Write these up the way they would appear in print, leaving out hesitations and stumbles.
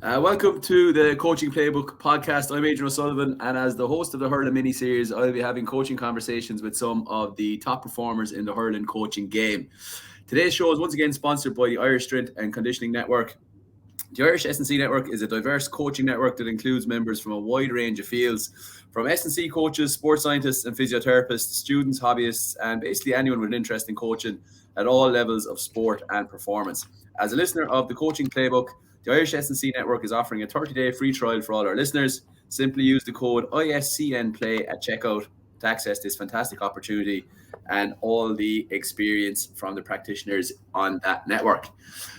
Welcome to the Coaching Playbook podcast. I'm Adrian O'Sullivan, and as the host of the Hurling mini-series, I'll be having coaching conversations with some of the top performers in the hurling coaching game. Today's show is once again sponsored by the Irish Strength and Conditioning Network. The Irish S&C Network is a diverse coaching network that includes members from a wide range of fields, from S&C coaches, sports scientists and physiotherapists, students, hobbyists, and basically anyone with an interest in coaching at all levels of sport and performance. As a listener of the Coaching Playbook, the Irish S&C Network is offering a 30-day free trial for all our listeners. Simply use the code ISCNPLAY at checkout to access this fantastic opportunity and all the experience from the practitioners on that network.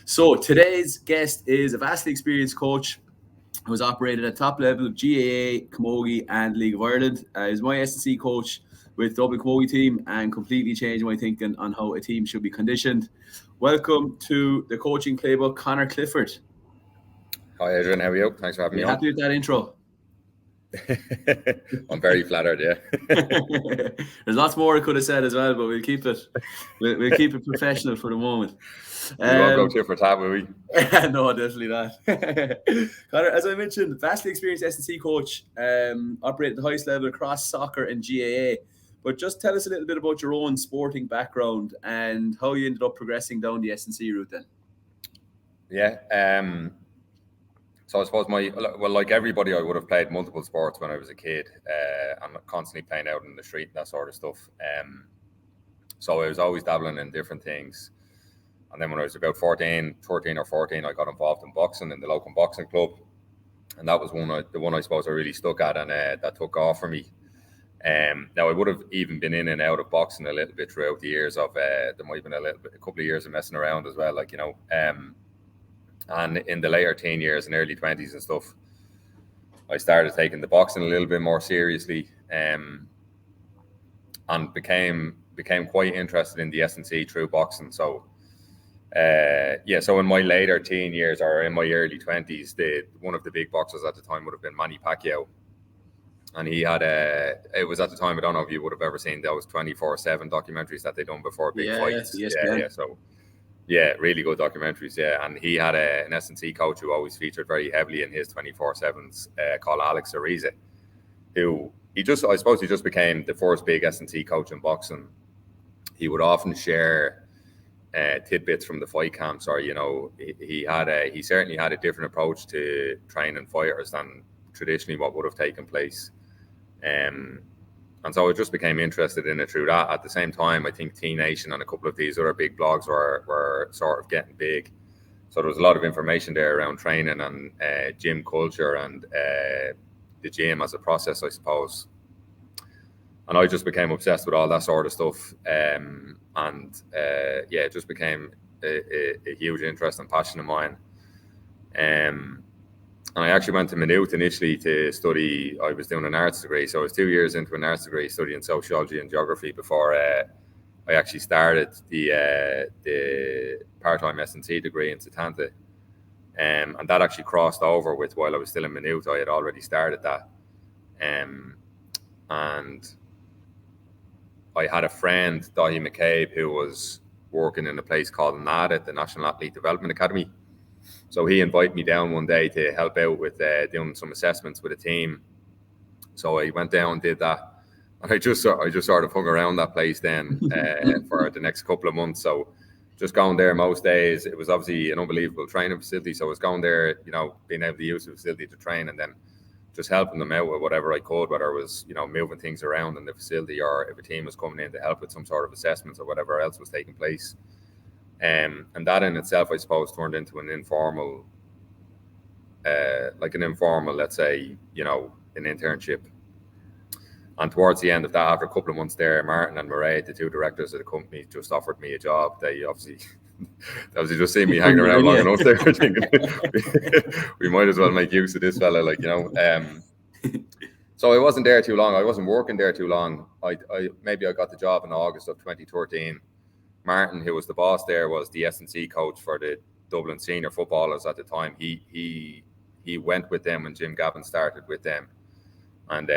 So today's guest is a vastly experienced coach who has operated at top level of GAA, Camogie and League of Ireland. He's my S&C coach with Dublin Camogie team and completely changed my thinking on how a team should be conditioned. Welcome to the Coaching Playbook, Conor Clifford. Hi Adrian, how are you? Thanks for having me on. Happy with that intro? I'm very flattered, yeah. There's lots more I could have said as well, but we'll keep it professional for the moment. We won't go tit for tat, will we? No, definitely not. Conor, as I mentioned, vastly experienced S&C coach, operated at the highest level across soccer and GAA. But just tell us a little bit about your own sporting background and how you ended up progressing down the S&C route then. Yeah. So I suppose like everybody, I would have played multiple sports when I was a kid. I'm constantly playing out in the street and that sort of stuff. So I was always dabbling in different things. And then when I was about 13 or 14, I got involved in boxing in the local boxing club. And that was the one I suppose I really stuck at, and that took off for me. Now I would have even been in and out of boxing a little bit throughout the years of, there might have been a couple of years of messing around as well, and in the later teen years and early 20s and stuff, I started taking the boxing a little bit more seriously, and became quite interested in the S&C through boxing. So, so in my later teen years or in my early 20s, one of the big boxers at the time would have been Manny Pacquiao. And he had it was at the time, I don't know if you would have ever seen those 24/7 documentaries that they done before big fights. Yes. Yeah, really good documentaries, yeah. And he had an S&C coach who always featured very heavily in his 24/7s called Alex Ariza, who he just became the first big S&C coach in boxing. He would often share tidbits from the fight camps, or he certainly had a different approach to training fighters than traditionally what would have taken place. And so I just became interested in it through that. At the same time, I think T Nation and a couple of these other big blogs were sort of getting big. So there was a lot of information there around training and gym culture and the gym as a process, I suppose. And I just became obsessed with all that sort of stuff. It just became a huge interest and passion of mine. And I actually went to Maynooth initially to study. I was doing an arts degree, so I was 2 years into an arts degree studying sociology and geography before I actually started the part-time S&C degree in Setanta. And that actually crossed over with while I was still in Maynooth. I had already started that. And I had a friend, Dahi McCabe, who was working in a place called NADA, the National Athlete Development Academy. So he invited me down one day to help out with doing some assessments with a team. So I went down and did that. And I just sort of hung around that place then for the next couple of months. So just going there most days. It was obviously an unbelievable training facility. So I was going there, being able to use the facility to train, and then just helping them out with whatever I could, whether it was, moving things around in the facility, or if a team was coming in to help with some sort of assessments or whatever else was taking place. And that in itself, I suppose, turned into an informal, let's say, an internship. And towards the end of that, after a couple of months there, Martin and Murray, the two directors of the company, just offered me a job. They obviously just see me hanging around long enough there, thinking we might as well make use of this fella, So I wasn't there too long. I wasn't working there too long. I got the job in August of 2013. Martin, who was the boss there, was the S&C coach for the Dublin Senior Footballers at the time. He went with them when Jim Gavin started with them. And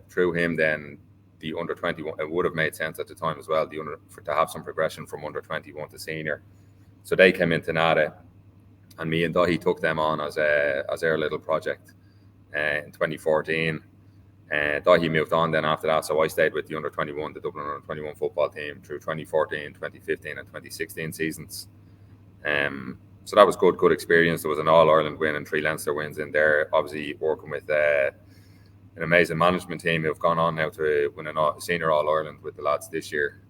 through him, then the under 21, it would have made sense at the time as well, to have some progression from under 21 to senior. So they came into NADA, and me and Dahi took them on as our little project in 2014. Dahi moved on then after that, so I stayed with the under-21, the Dublin under-21 football team through 2014, 2015 and 2016 seasons. So that was good experience. There was an All-Ireland win and 3 Leinster wins in there. Obviously working with an amazing management team who have gone on now to win a senior All-Ireland with the lads this year.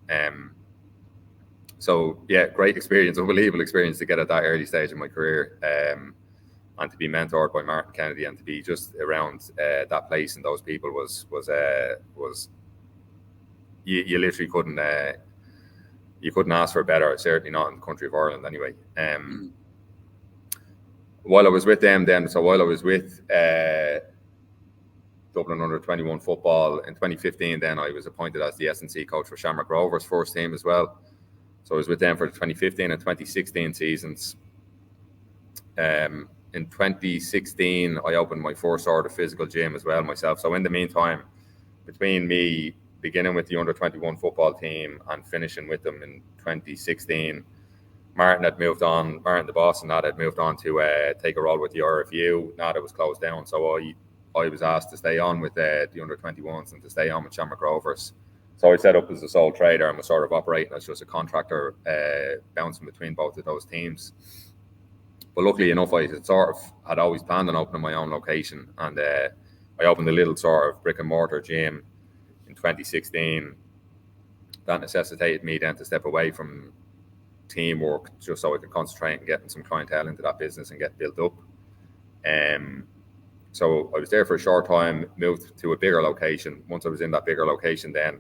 So yeah, great experience, unbelievable experience to get at that early stage in my career, and to be mentored by Martin Kennedy and to be just around that place and those people was you literally couldn't ask for better. Certainly not in the country of Ireland anyway. While I was with them then, so while I was with Dublin under-21 football in 2015, then I was appointed as the S&C coach for Shamrock Rovers first team as well. So I was with them for the 2015 and 2016 seasons. In 2016, I opened my first sort of physical gym as well myself. So in the meantime, between me beginning with the under-21 football team and finishing with them in 2016, Martin had moved on. Martin, the boss, and that had moved on to take a role with the RFU. Now that was closed down, so I was asked to stay on with the under-21s and to stay on with Shamrock Rovers. So I set up as a sole trader and was sort of operating as just a contractor, bouncing between both of those teams. But luckily enough, I had always planned on opening my own location, and I opened a little sort of brick and mortar gym in 2016. That necessitated me then to step away from teamwork just so I could concentrate on getting some clientele into that business and get built up. So I was there for a short time, moved to a bigger location. Once I was in that bigger location, then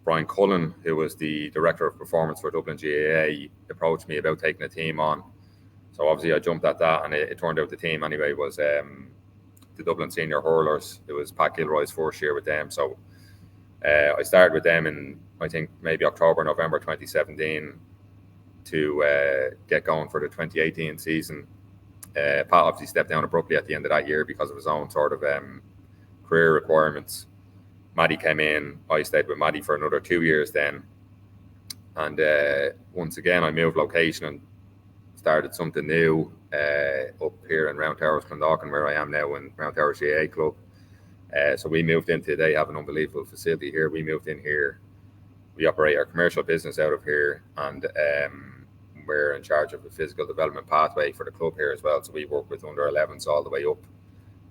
Brian Cullen, who was the director of performance for Dublin GAA, approached me about taking a team on. So obviously I jumped at that, and it turned out the team anyway was the Dublin Senior Hurlers. It was Pat Gilroy's first year with them. So I started with them in, I think, maybe October, November 2017 to get going for the 2018 season. Pat obviously stepped down abruptly at the end of that year because of his own sort of career requirements. Maddie came in. I stayed with Maddie for another 2 years then. And once again, I moved location and started something new up here in Round Towers, Clondalkin, where I am now in Round Towers GAA Club. So we moved into, they have an unbelievable facility here. We moved in here. We operate our commercial business out of here, and we're in charge of the physical development pathway for the club here as well. So we work with under 11s all the way up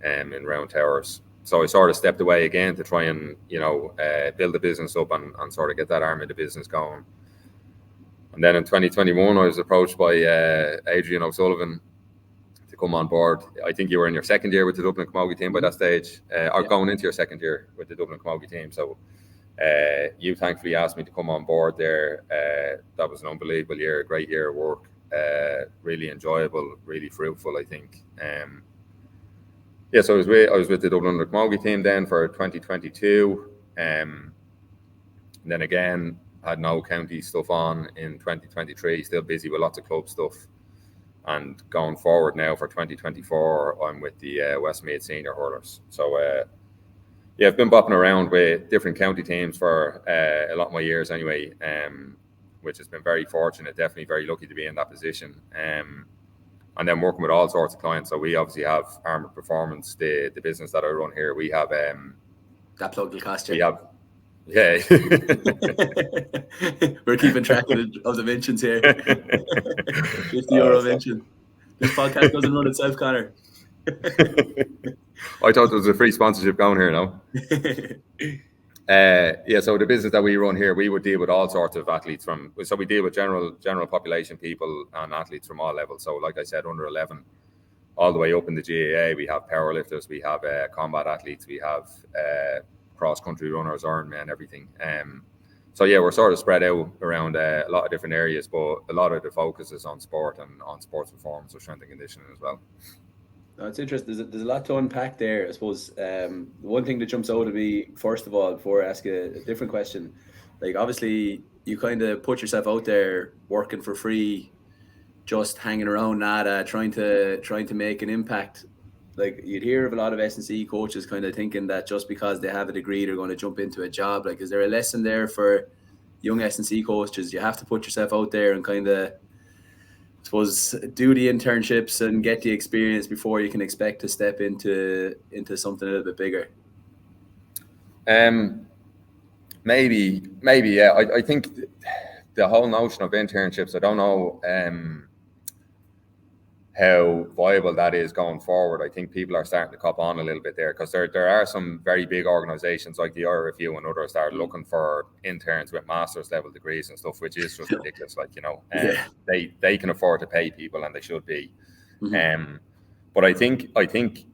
in Round Towers. So I sort of stepped away again to try and, build the business up and sort of get that arm of the business going. And then in 2021, I was approached by Adrian O'Sullivan to come on board. I think you were in your second year with the Dublin Camogie team by that stage, or going into your second year with the Dublin Camogie team. So you thankfully asked me to come on board there. That was an unbelievable year, a great year of work, really enjoyable, really fruitful, I think. So I was with the Dublin Camogie team then for 2022. And then again, had no county stuff on in 2023, still busy with lots of club stuff. And going forward now for 2024, I'm with the Westmeath Senior Hurlers. So I've been bopping around with different county teams for a lot of my years anyway, which has been very fortunate, definitely very lucky to be in that position. And then working with all sorts of clients. So we obviously have Armoured Performance, the business that I run here. We have that plug will cost you. We have, yeah. We're keeping track of the mentions here. €50 mention. This podcast doesn't run itself, Conor. I thought there was a free sponsorship going here now. So the business that we run here, we would deal with all sorts of athletes so we deal with general population people and athletes from all levels. So like I said, under 11, all the way up in the GAA, we have powerlifters, we have combat athletes, we have cross-country runners, Ironman, everything. So we're sort of spread out around a lot of different areas, but a lot of the focus is on sport and on sports performance or strength and conditioning as well. No, it's interesting. There's a lot to unpack there, I suppose. One thing that jumps out at me, first of all, before I ask a different question, like obviously you kind of put yourself out there working for free, just hanging around nada, trying to make an impact. Like you'd hear of a lot of S&C coaches kind of thinking that just because they have a degree, they're going to jump into a job. Like, is there a lesson there for young S&C coaches? You have to put yourself out there and kind of suppose, do the internships and get the experience before you can expect to step into something a little bit bigger? Maybe, yeah. I think the whole notion of internships, I don't know how viable that is going forward. I think people are starting to cop on a little bit there, because there are some very big organisations like the IRFU and others that are looking for interns with master's level degrees and stuff, which is just ridiculous. Like, you know, they can afford to pay people, and they should be. But I think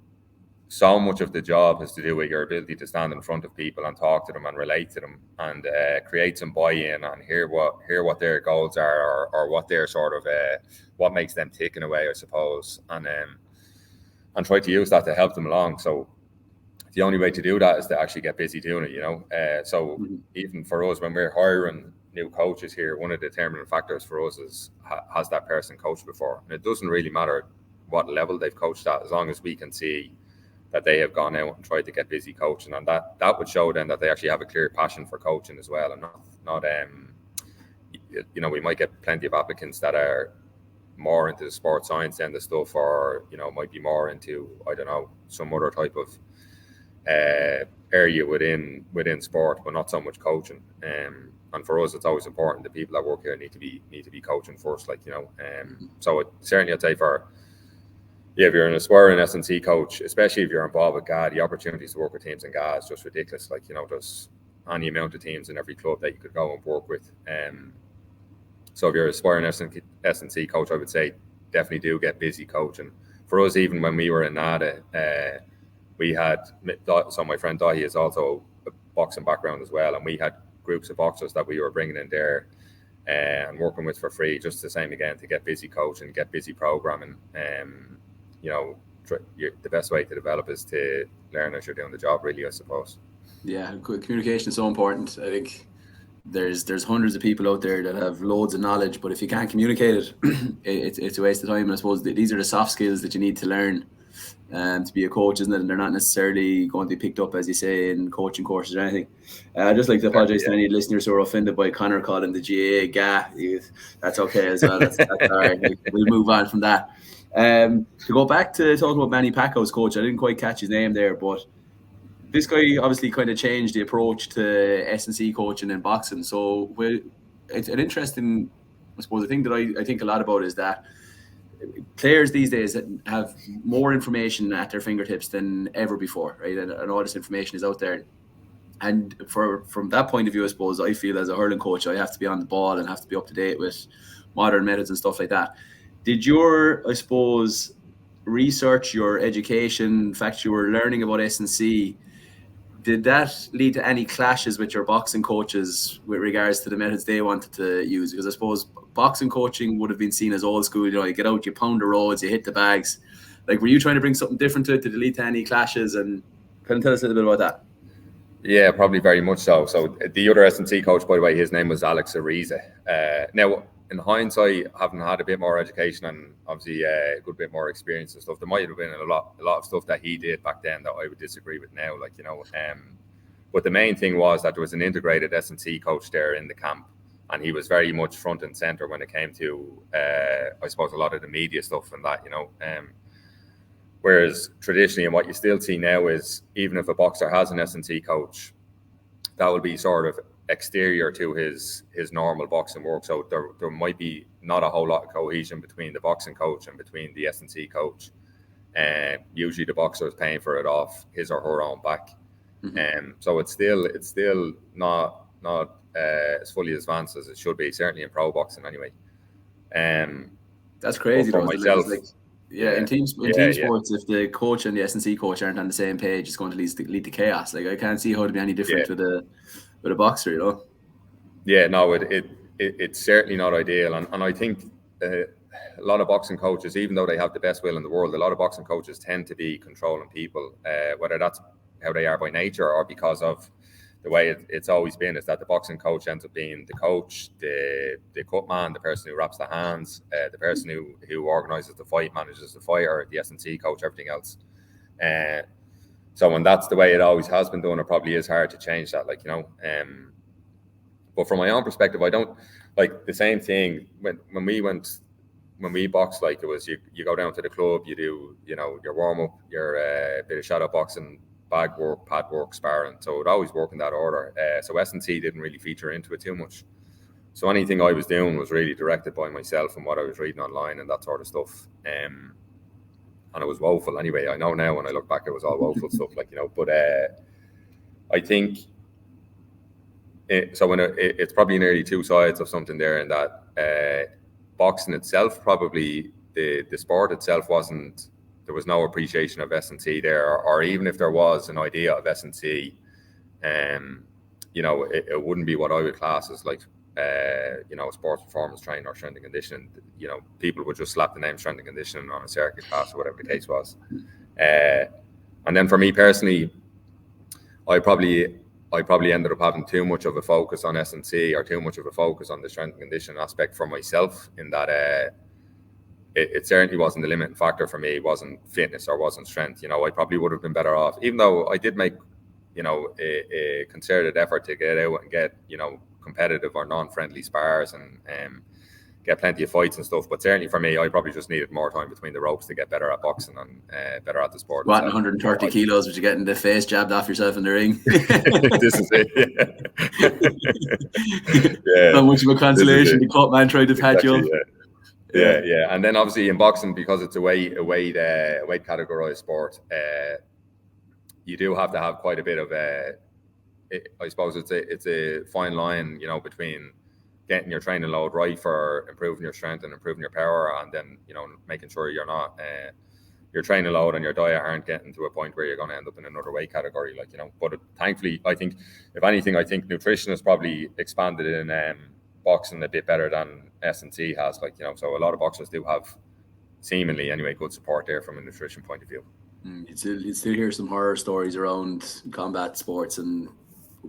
so much of the job has to do with your ability to stand in front of people and talk to them and relate to them, and create some buy-in and hear what their goals are, or what their sort of what makes them tick in a way, I suppose, and try to use that to help them along. So the only way to do that is to actually get busy doing it, you know. So even for us, when we're hiring new coaches here, one of the determining factors for us is, has that person coached before? And it doesn't really matter what level they've coached at, as long as we can see that they have gone out and tried to get busy coaching, and that would show then that they actually have a clear passion for coaching as well, and not you know, we might get plenty of applicants that are more into the sports science end of stuff, or, you know, might be more into, I don't know, some other type of area within sport, but not so much coaching. And for us, it's always important the people that work here need to be coaching first, like, you know. So certainly I'd say if you're an aspiring S&C coach, especially if you're involved with GA, the opportunities to work with teams in GA is just ridiculous. Like, you know, there's any amount of teams in every club that you could go and work with. So if you're an aspiring S&C coach, I would say definitely do get busy coaching. For us, even when we were in NADA, we had, so my friend Dahi is also a boxing background as well, and we had groups of boxers that we were bringing in there and working with for free, just the same again, to get busy coaching, get busy programming. You know, the best way to develop is to learn as you're doing the job, really, I suppose. Yeah, communication is so important. I think there's hundreds of people out there that have loads of knowledge, but if you can't communicate it, it's a waste of time. And I suppose these are the soft skills that you need to learn to be a coach, isn't it? And they're not necessarily going to be picked up, as you say, in coaching courses or anything. I'd just like to apologize to any listeners who are offended by Conor calling the GA. That's okay as well. That's all right. We'll move on from that. To go back to talking about Manny Pacquiao's coach, I didn't quite catch his name there, but this guy obviously kind of changed the approach to S&C coaching and boxing. So it's an interesting, I suppose, the thing that I think a lot about is that players these days have more information at their fingertips than ever before, right? And all this information is out there. And from that point of view, I suppose, I feel as a hurling coach, I have to be on the ball and have to be up to date with modern methods and stuff like that. Did your, I suppose, research, your education, the fact you were learning about S&C, did that lead to any clashes with your boxing coaches with regards to the methods they wanted to use? Because I suppose boxing coaching would have been seen as old school. You know, you get out, you pound the roads, you hit the bags. Like, were you trying to bring something different to it? Did it lead to any clashes? And can you tell us a little bit about that? Yeah, probably very much so. So the other S&C coach, by the way, his name was Alex Arize. Now, in hindsight, having had a bit more education and obviously a good bit more experience and stuff, there might have been a lot of stuff that he did back then that I would disagree with now, like, you know. But the main thing was that there was an integrated S&C coach there in the camp, and he was very much front and center when it came to, I suppose, a lot of the media stuff and that, you know. Whereas traditionally, and what you still see now is, even if a boxer has an S&C coach, that will be sort of exterior to his normal boxing work. So there might be not a whole lot of cohesion between the boxing coach and between the S&C coach. And usually the boxer is paying for it off his or her own back. So it's still not as fully advanced as it should be, certainly in pro boxing anyway. That's crazy. For myself, in team sports, if the coach and the S&C coach aren't on the same page, it's going to lead to chaos. Like, I can't see how it'd be any different with a boxer, you know. Yeah, no, it's certainly not ideal, and I think a lot of boxing coaches, even though they have the best will in the world, a lot of boxing coaches tend to be controlling people, whether that's how they are by nature or because of the way it's always been, is that the boxing coach ends up being the coach, the cut man, the person who wraps the hands, the person who organises the fight, manages the fighter, the S&C coach, everything else. So when that's the way it always has been done, it probably is hard to change that, like, you know. But from my own perspective, I don't like the same thing when we went when we boxed, like it was you go down to the club, you do your warm up, your bit of shadow boxing, bag work, pad work, sparring. So it always worked in that order. So S&C didn't really feature into it too much. So anything I was doing was really directed by myself and what I was reading online and that sort of stuff. And it was woeful anyway. I know now when I look back, it was all woeful stuff, like, but I think it's probably nearly two sides of something there, in that boxing itself, probably the sport itself there was no appreciation of S&C there, or even if there was an idea of S&C, it wouldn't be what I would class as like, sports performance training or strength and conditioning. People would just slap the name strength and conditioning on a circuit class or whatever the case was. And then for me personally, I probably ended up having too much of a focus on S&C, or too much of a focus on the strength and conditioning aspect for myself, in that it certainly wasn't the limiting factor for me. It wasn't fitness or wasn't strength. I probably would have been better off, even though I did make a concerted effort to get out and get competitive or non-friendly spars and get plenty of fights and stuff. But certainly for me, I probably just needed more time between the ropes to get better at boxing and better at the sport. What, 130 kilos, which you get in the face jabbed off yourself in the ring? This is it. Yeah. Not much of a consolation. The cut man tried to patch you up. Yeah. And then obviously in boxing, because it's a weight categorized sport, you do have to have quite a bit of I suppose it's a fine line, between getting your training load right for improving your strength and improving your power, and then making sure you're not your training load and your diet aren't getting to a point where you're going to end up in another weight category, But thankfully, I think if anything, nutrition has probably expanded in boxing a bit better than S&C has, so a lot of boxers do have, seemingly anyway, good support there from a nutrition point of view. You still hear some horror stories around combat sports and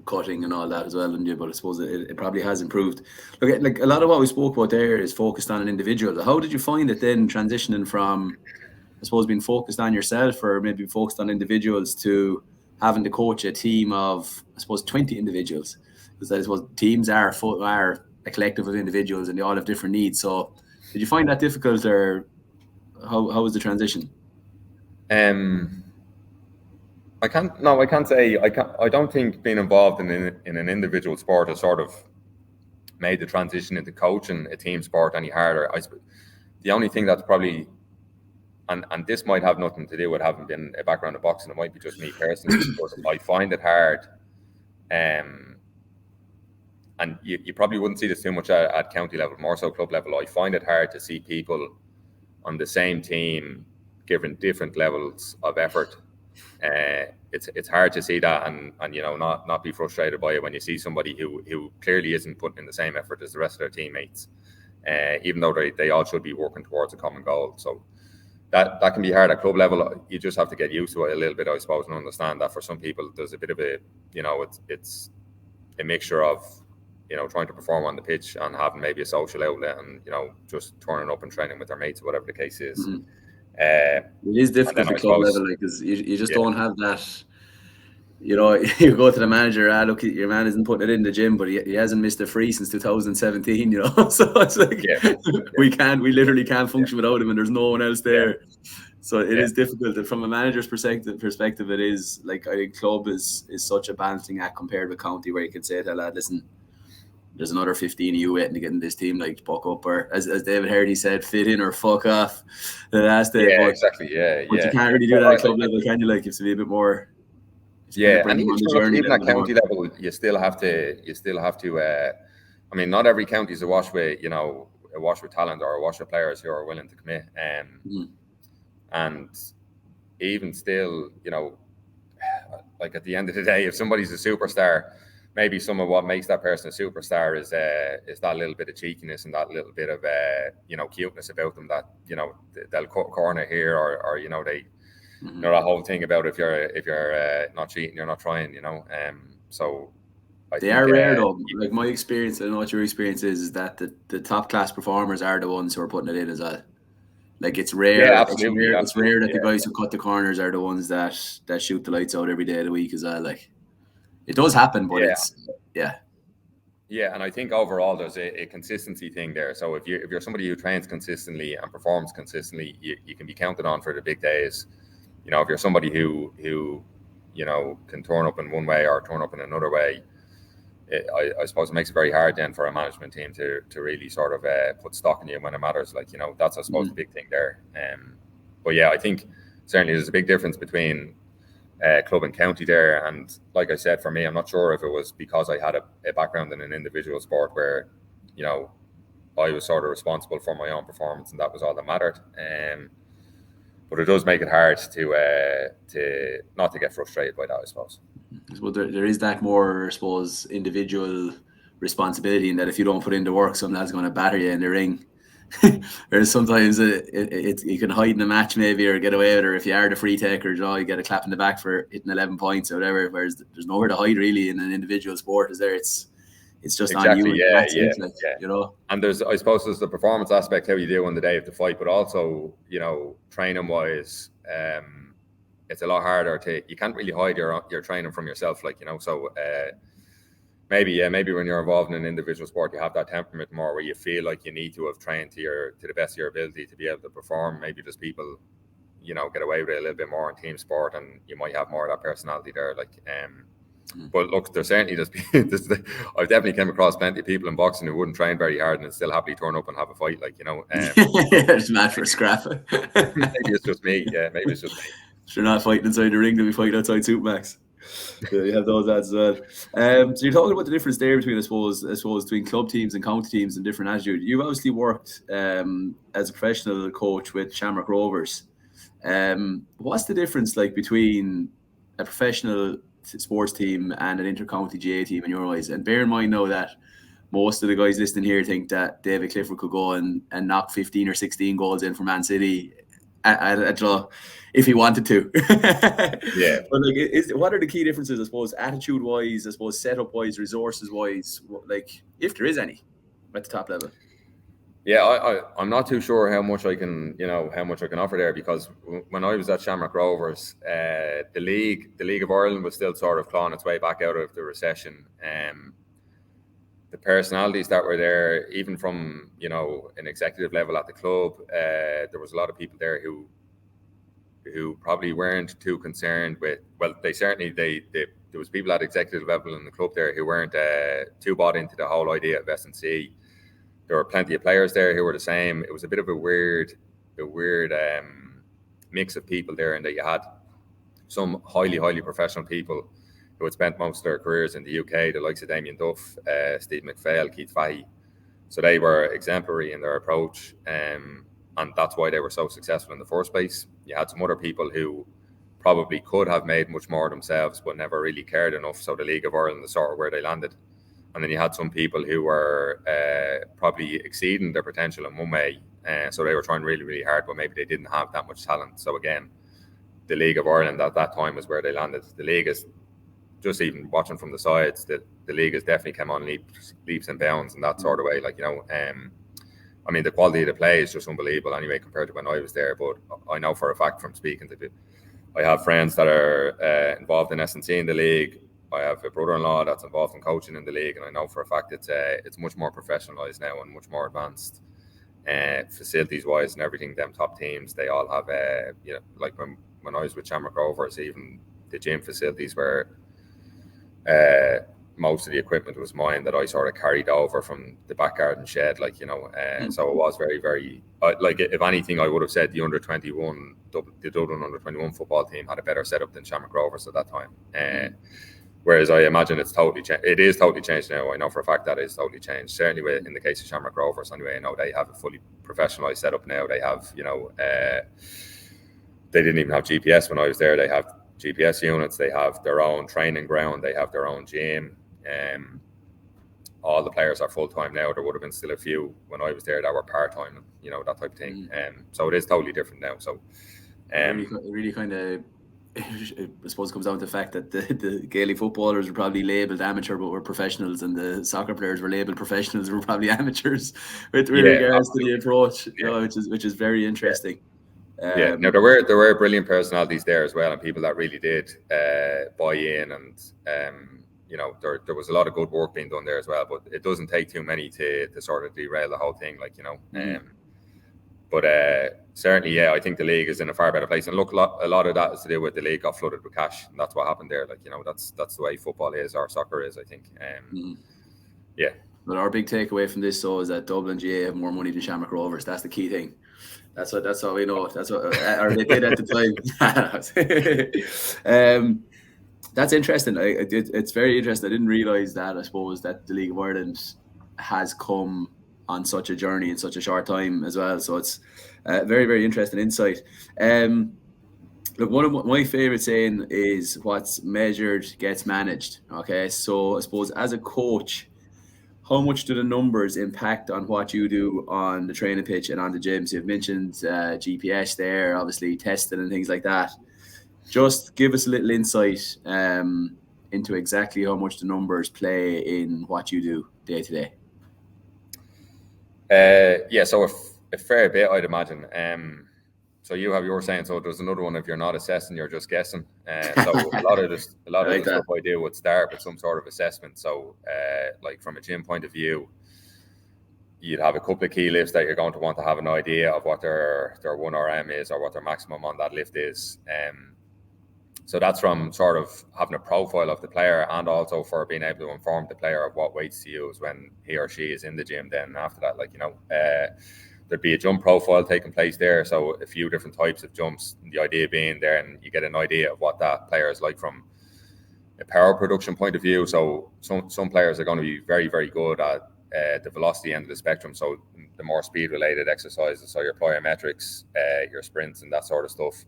cutting and all that as well, but I suppose it probably has improved. Look, like a lot of what we spoke about there is focused on an individual. How did you find it then, transitioning from, I suppose, being focused on yourself, or maybe focused on individuals, to having to coach a team of, I suppose, 20 individuals? Because I suppose teams are a collective of individuals and they all have different needs. So did you find that difficult, or how was the transition? I can't say. I don't think being involved in an individual sport has sort of made the transition into coaching a team sport any harder. The only thing that's probably, and this might have nothing to do with having been a background in boxing, it might be just me personally, but I find it hard. And you probably wouldn't see this too much at county level, more so club level. I find it hard to see people on the same team giving different levels of effort. It's hard to see that and not be frustrated by it when you see somebody who clearly isn't putting in the same effort as the rest of their teammates, even though they all should be working towards a common goal. So that can be hard at club level. You just have to get used to it a little bit, I suppose, and understand that for some people there's a bit of a it's a mixture of trying to perform on the pitch and having maybe a social outlet and just turning up and training with their mates or whatever the case is. Mm-hmm. It is difficult at club level, because you just don't have that. You go to the manager, look, your man isn't putting it in the gym, but he hasn't missed a free since 2017, so it's like we literally can't function without him, and there's no one else there. So it is difficult. And from a manager's perspective, it is like, I think club is such a balancing act compared with county, where you can say to a lad, listen, there's another 15 of you waiting to get in this team, like, buck up, or as David Hardy said, fit in or fuck off the last day. Yeah, exactly. But you can't really do that at club level, can you? Like, you have to be a bit more. And even at county level, you still have to. I mean, not every county is awash with talent or awash with players who are willing to commit. And even still, like, at the end of the day, if somebody's a superstar, maybe some of what makes that person a superstar is that little bit of cheekiness and that little bit of cuteness about them, that they'll cut a corner here, or they that whole thing about if you're not cheating, you're not trying. So they are rare though. Like, my experience, I don't know what your experience is that the top class performers are the ones who are putting it in as well. Like, it's rare. Yeah, absolutely. It's rare that the guys who cut the corners are the ones that shoot the lights out every day of the week as well. Like, it does happen, but Yeah, and I think overall there's a consistency thing there. So if you're somebody who trains consistently and performs consistently, you can be counted on for the big days. You know, if you're somebody who you know can turn up in one way or turn up in another way, I suppose it makes it very hard then for a management team to really sort of put stock in you when it matters. Like, you know, that's I suppose the big thing there. But yeah, I think certainly there's a big difference between club and county there, and like I said, for me, I'm not sure if it was because I had a background in an individual sport where, you know, I was sort of responsible for my own performance and that was all that mattered. But it does make it hard to not to get frustrated by that, I suppose. Well, there is that more, I suppose, individual responsibility in that if you don't put in the work, some lad's going to batter you in the ring. Whereas sometimes you can hide in the match maybe or get away with it, or if you are the free taker, you get a clap in the back for hitting 11 points or whatever. Whereas there's nowhere to hide really in an individual sport, is there? It's just exactly, on you. Yeah. You know. And I suppose there's the performance aspect, how you do on the day of the fight, but also, you know, training wise, it's a lot harder you can't really hide your training from yourself, like, you know. So maybe when you're involved in an individual sport, you have that temperament more where you feel like you need to have trained to the best of your ability to be able to perform. Maybe just people, you know, get away with it a little bit more in team sport, and you might have more of that personality there. Like, but look, there's certainly I've definitely came across plenty of people in boxing who wouldn't train very hard and still happily turn up and have a fight, like, you know. It's mad for a scrap. Maybe it's just me. Yeah, maybe it's just me. If you're not fighting inside the ring, they'll be fighting outside Supermax. So you have those ads as well. So you're talking about the difference there between, I suppose, between club teams and county teams and different attitude. You've obviously worked as a professional coach with Shamrock Rovers. What's the difference like between a professional sports team and an inter-county GA team in your eyes? And bear in mind now that most of the guys listening here think that David Clifford could go and knock 15 or 16 goals in for Man City at a draw if he wanted to. Yeah. But like, what are the key differences, I suppose, attitude-wise, I suppose, setup-wise, resources-wise, like, if there is any, at the top level? Yeah, I'm not too sure how much I can offer there, because when I was at Shamrock Rovers, the League of Ireland was still sort of clawing its way back out of the recession. The personalities that were there, even from, you know, an executive level at the club, there was a lot of people there who probably weren't too concerned with. Well, there was people at executive level in the club there who weren't too bought into the whole idea of S&C. There were plenty of players there who were the same. It was a bit of a weird mix of people there, and that you had some highly professional people who had spent most of their careers in the UK, the likes of Damien Duff, Steve McPhail, Keith Fahey. So they were exemplary in their approach, and that's why they were so successful in the first place. You had some other people who probably could have made much more themselves, but never really cared enough. So the League of Ireland is sort of where they landed. And then you had some people who were probably exceeding their potential in one way. So they were trying really hard, but maybe they didn't have that much talent. So again, the League of Ireland at that time is where they landed. The league is, just even watching from the sides, the league has definitely come on leaps and bounds in that sort of way. Like, you know, I mean, the quality of the play is just unbelievable anyway compared to when I was there. But I know for a fact from speaking to people, I have friends that are involved in S&C in the league. I have a brother-in-law that's involved in coaching in the league, and I know for a fact it's much more professionalised now and much more advanced, facilities-wise and everything. Them top teams, they all have, you know, like when I was with Shamrock Rovers, even the gym facilities were, most of the equipment was mine that I sort of carried over from the back garden shed, like, you know. So it was very, like, if anything, I would have said the the Dublin under-21 football team had a better setup than Shamrock Rovers at that time. Whereas I imagine it's totally changed. It is totally changed now. I know for a fact that it's totally changed. Certainly in the case of Shamrock Rovers, anyway, I know they have a fully professionalised setup now. They have, you know, they didn't even have GPS when I was there. They have GPS units. They have their own training ground. They have their own gym. All the players are full-time now. There would have been still a few when I was there that were part-time, you know, that type of thing. So it is totally different now. So really kind of, I suppose it comes down to the fact that the Gaelic footballers were probably labelled amateur but were professionals, and the soccer players were labelled professionals were probably amateurs with regards to the approach, you know, which is very interesting. Now there were brilliant personalities there as well, and people that really did buy in and there was a lot of good work being done there as well, but it doesn't take too many to sort of derail the whole thing, But certainly, yeah, I think the league is in a far better place. And look, a lot of that is to do with the league got flooded with cash, and that's what happened there. That's the way football is, or soccer is, I think. Yeah. But our big takeaway from this, though, is that Dublin GA have more money than Shamrock Rovers. That's the key thing. That's all we know. That's what, or they did at the time. That's interesting. It's very interesting. I didn't realise that. I suppose that the League of Ireland has come on such a journey in such a short time as well. So it's very, very interesting insight. Look, one of my favorite saying is what's measured gets managed. Okay, so I suppose as a coach, how much do the numbers impact on what you do on the training pitch and on the gym? So you've mentioned GPS there, obviously testing and things like that. Just give us a little insight into exactly how much the numbers play in what you do day to day. Yeah, so a fair bit, I'd imagine. So you have your saying. So there's another one. If you're not assessing, you're just guessing. So a lot of the stuff I do would start with some sort of assessment. So, like from a gym point of view, you'd have a couple of key lifts that you're going to want to have an idea of what their 1RM is or what their maximum on that lift is. So that's from sort of having a profile of the player, and also for being able to inform the player of what weights to use when he or she is in the gym. Then after that, there'd be a jump profile taking place there. So a few different types of jumps. The idea being there, and you get an idea of what that player is like from a power production point of view. So some players are going to be very, very good at the velocity end of the spectrum. So the more speed related exercises, so your plyometrics, your sprints and that sort of stuff.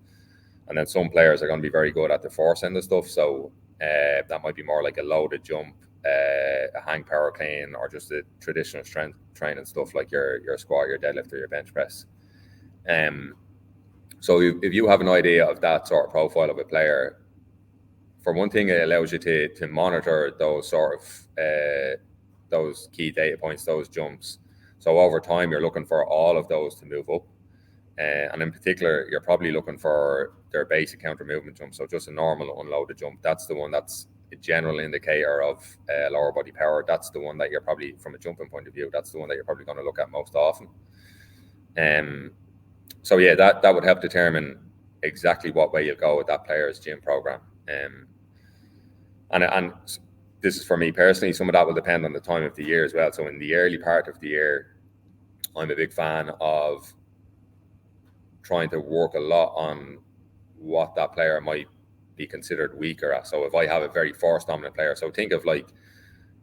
And then some players are going to be very good at the force end of stuff. So that might be more like a loaded jump, a hang power clean, or just the traditional strength training stuff like your squat, your deadlift, or your bench press. So if you have an idea of that sort of profile of a player, for one thing, it allows you to monitor those sort of those key data points, those jumps. So over time, you're looking for all of those to move up. And in particular, you're probably looking for their basic counter movement jump. So just a normal unloaded jump. That's the one that's a general indicator of lower body power. That's the one that you're probably, from a jumping point of view, that's the one that you're probably going to look at most often. So yeah, that would help determine exactly what way you'll go with that player's gym program. And this is for me personally. Some of that will depend on the time of the year as well. So in the early part of the year, I'm a big fan of trying to work a lot on what that player might be considered weaker at. So if I have a very force dominant player, so think of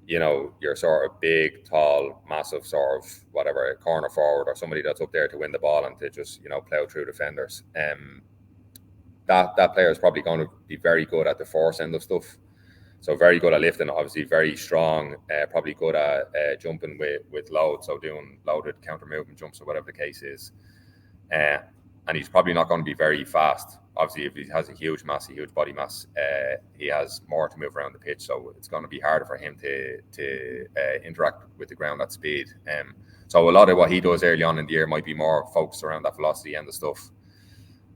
your sort of big, tall, massive sort of whatever, a corner forward or somebody that's up there to win the ball and to just, plow through defenders. That player is probably going to be very good at the force end of stuff. So very good at lifting, obviously very strong, probably good at jumping with load. So doing loaded counter movement jumps or whatever the case is. And he's probably not going to be very fast. Obviously, if he has a huge body mass, he has more to move around the pitch. So it's going to be harder for him to interact with the ground at speed. So a lot of what he does early on in the year might be more focused around that velocity and the stuff.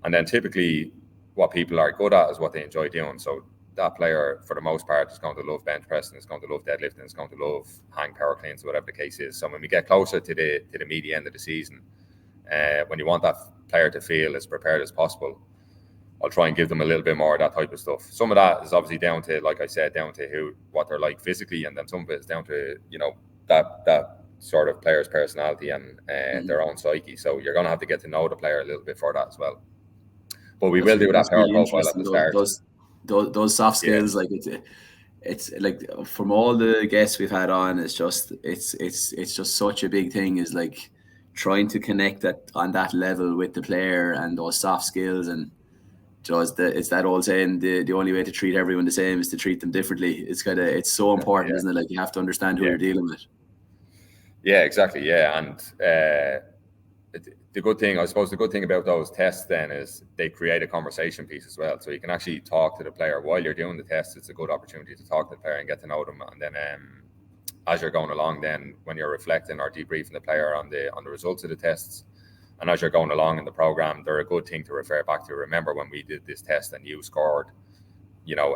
And then typically what people are good at is what they enjoy doing. So that player, for the most part, is going to love bench pressing, is going to love deadlifting, is going to love hang power cleans, whatever the case is. So when we get closer to the meaty end of the season, when you want that player to feel as prepared as possible, I'll try and give them a little bit more of that type of stuff. Some of that is obviously down to, like I said, down to what they're like physically, and then some of it is down to that sort of player's personality and their own psyche. So you're going to have to get to know the player a little bit for that as well. But we will do that power profile at the start. Those soft skills, like it's like from all the guests we've had on, it's just such a big thing. Is like trying to connect that on that level with the player and those soft skills, and just it's that old saying, the only way to treat everyone the same is to treat them differently. It's so important, isn't it? Like you have to understand who you're dealing with. Yeah, exactly. Yeah, and the good thing about those tests then is they create a conversation piece as well. So you can actually talk to the player while you're doing the test. It's a good opportunity to talk to the player and get to know them, and then as you're going along, then when you're reflecting or debriefing the player on the results of the tests, and as you're going along in the program, they're a good thing to refer back to. Remember when we did this test and you scored,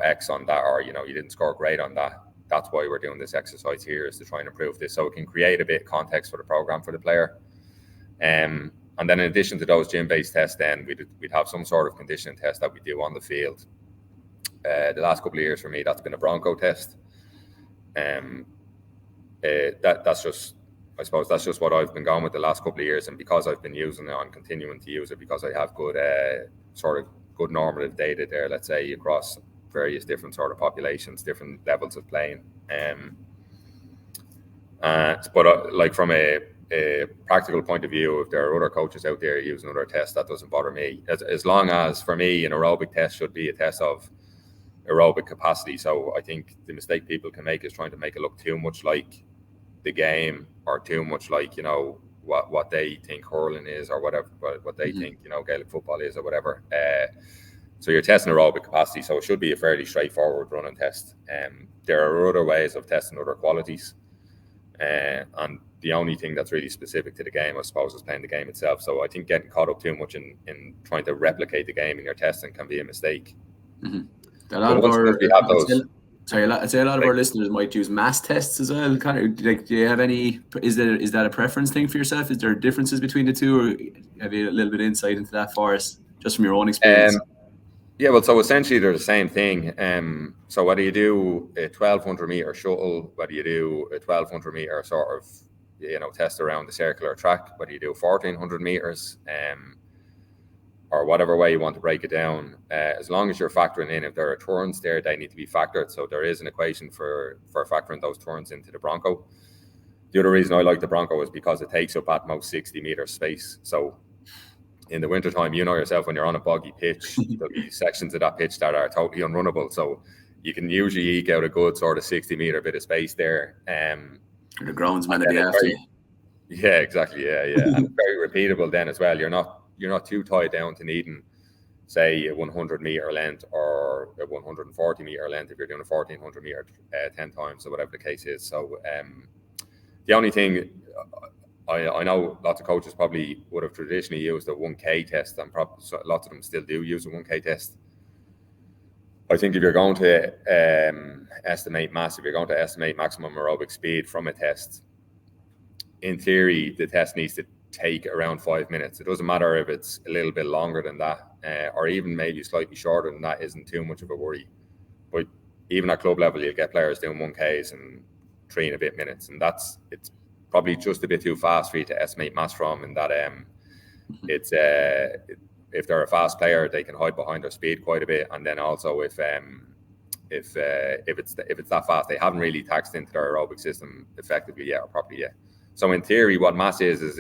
X on that, or you didn't score great on that. that's why we're doing this exercise here, is to try and improve this so it can create a bit of context for the program for the player. And then in addition to those gym-based tests, then we'd have some sort of conditioning test that we do on the field. The last couple of years for me, that's been a Bronco test. That's just, I suppose that's just what I've been going with the last couple of years, and because I've been using it, I'm continuing to use it because I have good sort of good normative data there, let's say, across various different sort of populations, different levels of playing. But like from a practical point of view, if there are other coaches out there using other tests, that doesn't bother me. As long as, for me, an aerobic test should be a test of aerobic capacity. So I think the mistake people can make is trying to make it look too much like the game, or too much like, what they think hurling is, or whatever, what they think, Gaelic football is, or whatever. So you're testing aerobic capacity, so it should be a fairly straightforward running test. There are other ways of testing other qualities. And the only thing that's really specific to the game, I suppose, is playing the game itself. So I think getting caught up too much in trying to replicate the game in your testing can be a mistake. A lot of I'd say a lot of our listeners might use mass tests as well. Conor, do you have any? Is that a preference thing for yourself? Is there differences between the two, or have you a little bit of insight into that for us, just from your own experience? Yeah, well, so essentially they're the same thing. So whether you do a 1,200 meter shuttle, whether you do a 1,200 meter sort of, test around the circular track, whether you do 1,400 meters, or whatever way you want to break it down, as long as you're factoring in, if there are turns there, they need to be factored. So there is an equation for factoring those turns into the Bronco. The other reason I like the Bronco is because it takes up at most 60 meters space. So in the wintertime, yourself, when you're on a boggy pitch, there'll be sections of that pitch that are totally unrunnable. So you can usually eke out a good sort of 60 meter bit of space there. The groundsman would be after you. Yeah, exactly. Yeah. And very repeatable then as well. You're not too tied down to needing, say, a 100 meter length or a 140 meter length if you're doing a 1,400 meter 10 times or whatever the case is. So the only thing, I know lots of coaches probably would have traditionally used a 1K test, and lots of them still do use a 1K test. I think if you're going to estimate mass, if you're going to estimate maximum aerobic speed from a test, in theory, the test needs to take around 5 minutes. It doesn't matter if it's a little bit longer than that, or even maybe slightly shorter than that isn't too much of a worry. But even at club level, you get players doing 1Ks and 3 and a bit minutes, and it's probably just a bit too fast for you to estimate mass from. And that it's if they're a fast player, they can hide behind their speed quite a bit, and then also if it's that fast, they haven't really taxed into their aerobic system effectively yet or properly yet. So in theory, what mass is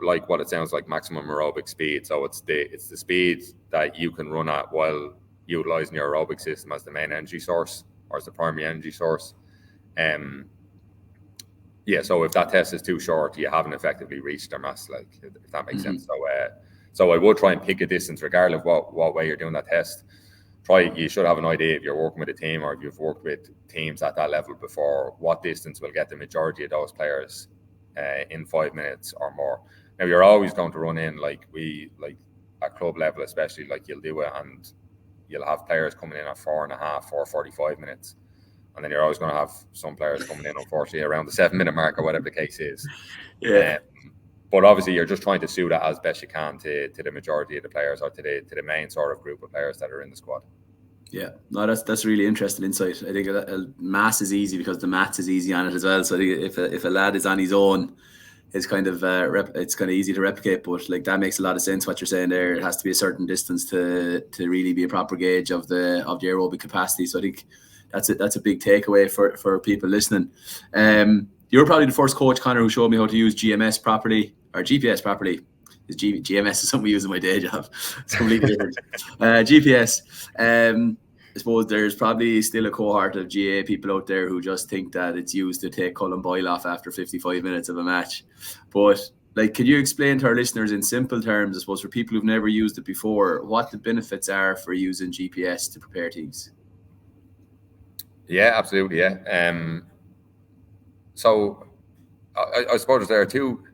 like what it sounds like, maximum aerobic speed. So it's the speed that you can run at while utilizing your aerobic system as the main energy source, or as the primary energy source. So if that test is too short, you haven't effectively reached their mass, like, if that makes sense. So I would try and pick a distance regardless of what way you're doing that test. You should have an idea, if you're working with a team or if you've worked with teams at that level before, what distance will get the majority of those players in 5 minutes or more. Now, you're always going to run in, like at club level especially, like you'll do it, and you'll have players coming in at 4.5 or 45 minutes. And then you're always going to have some players coming in, unfortunately, around the 7 minute mark or whatever the case is. Yeah. But obviously, you're just trying to suit it as best you can to the majority of the players, or to the main sort of group of players that are in the squad. Yeah, no, that's really interesting insight. I think mass is easy because the maths is easy on it as well. So I think if a lad is on his own, it's kind of it's kind of easy to replicate. But like, that makes a lot of sense what you're saying there. It has to be a certain distance to really be a proper gauge of the aerobic capacity. So I think that's a big takeaway for people listening. You're probably the first coach, Conor, who showed me how to use GMS properly, or GPS properly. GMS is something we use in my day job. It's completely different. GPS. I suppose there's probably still a cohort of GA people out there who just think that it's used to take Cullen Boyle off after 55 minutes of a match. But like, can you explain to our listeners in simple terms, I suppose, for people who've never used it before, what the benefits are for using GPS to prepare teams? Yeah, absolutely. Yeah. So I suppose there are two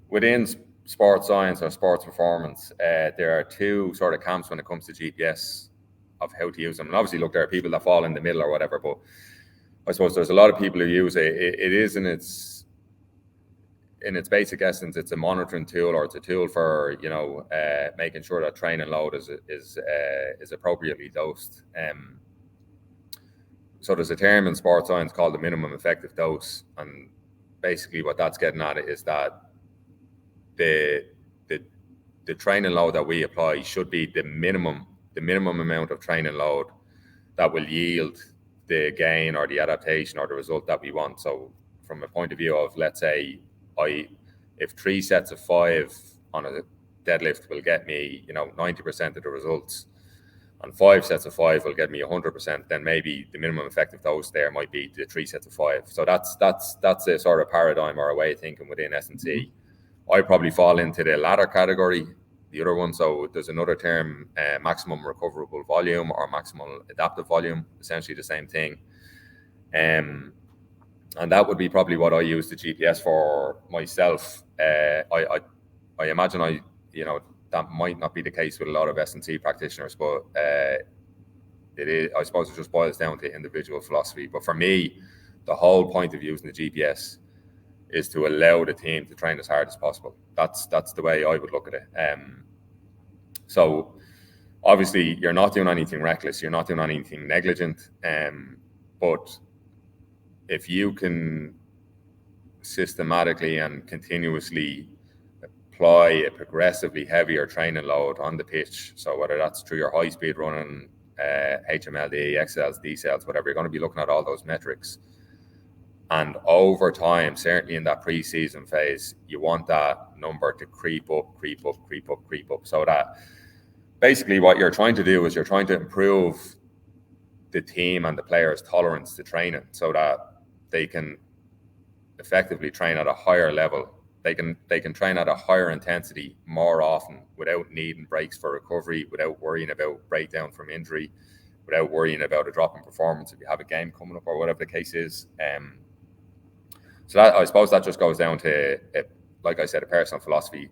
within sports science or sports performance. There are two sort of camps when it comes to GPS. how to use them. And obviously, look, there are people that fall in the middle or whatever, but I suppose there's a lot of people who use it. It is in its basic essence, it's a monitoring tool, or it's a tool for, you know, making sure that training load is appropriately dosed. So there's a term in sports science called the minimum effective dose, and basically what that's getting at is that the training load that we apply should be the minimum amount of training load that will yield the gain or the adaptation or the result that we want. So from a point of view of, let's say, if 3 sets of 5 on a deadlift will get me, you know, 90% of the results, and 5 sets of 5 will get me 100%, then maybe the minimum effective dose there might be the 3 sets of 5. So that's a sort of paradigm or a way of thinking within S&C. I probably fall into the latter category, the other one. So there's another term, maximum recoverable volume or maximal adaptive volume, essentially the same thing. And that would be probably what I use the GPS for myself. I imagine you know, that might not be the case with a lot of S&C practitioners, but it is. I suppose it just boils down to individual philosophy. But for me, the whole point of using the GPS is to allow the team to train as hard as possible. That's the way I would look at it. So obviously, you're not doing anything reckless. You're not doing anything negligent. But if you can systematically and continuously apply a progressively heavier training load on the pitch, so whether that's through your high speed running, HMLD, XLs, DCLs, whatever, you're going to be looking at all those metrics. And over time, certainly in that pre-season phase, you want that number to creep up. So that basically what you're trying to do is you're trying to improve the team and the players' tolerance to training, so that they can effectively train at a higher level. They can train at a higher intensity more often without needing breaks for recovery, without worrying about breakdown from injury, without worrying about a drop in performance if you have a game coming up or whatever the case is. So that, I suppose that just goes down to, like I said, a personal philosophy.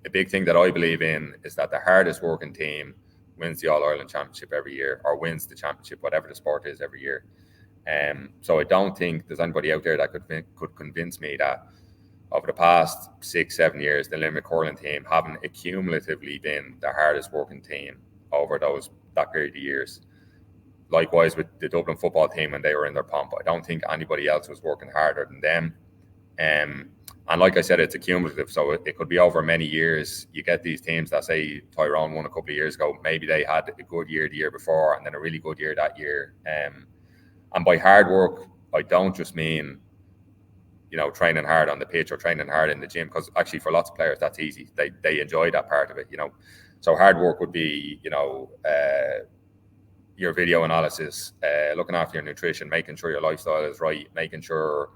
A big thing that I believe in is that the hardest working team wins the All-Ireland Championship every year, or wins the championship, whatever the sport is, every year. So I don't think there's anybody out there that could convince me that over the past 6-7 years, the Limerick hurling team haven't accumulatively been the hardest working team over that period of years. Likewise with the Dublin football team when they were in their pomp, I don't think anybody else was working harder than them. And like I said, it's accumulative, so it could be over many years. You get these teams that, say, Tyrone won a couple of years ago, maybe they had a good year the year before and then a really good year that year. And by hard work, I don't just mean, you know, training hard on the pitch or training hard in the gym, because actually for lots of players that's easy. They enjoy that part of it, you know. So hard work would be, you know, your video analysis, looking after your nutrition, making sure your lifestyle is right, making sure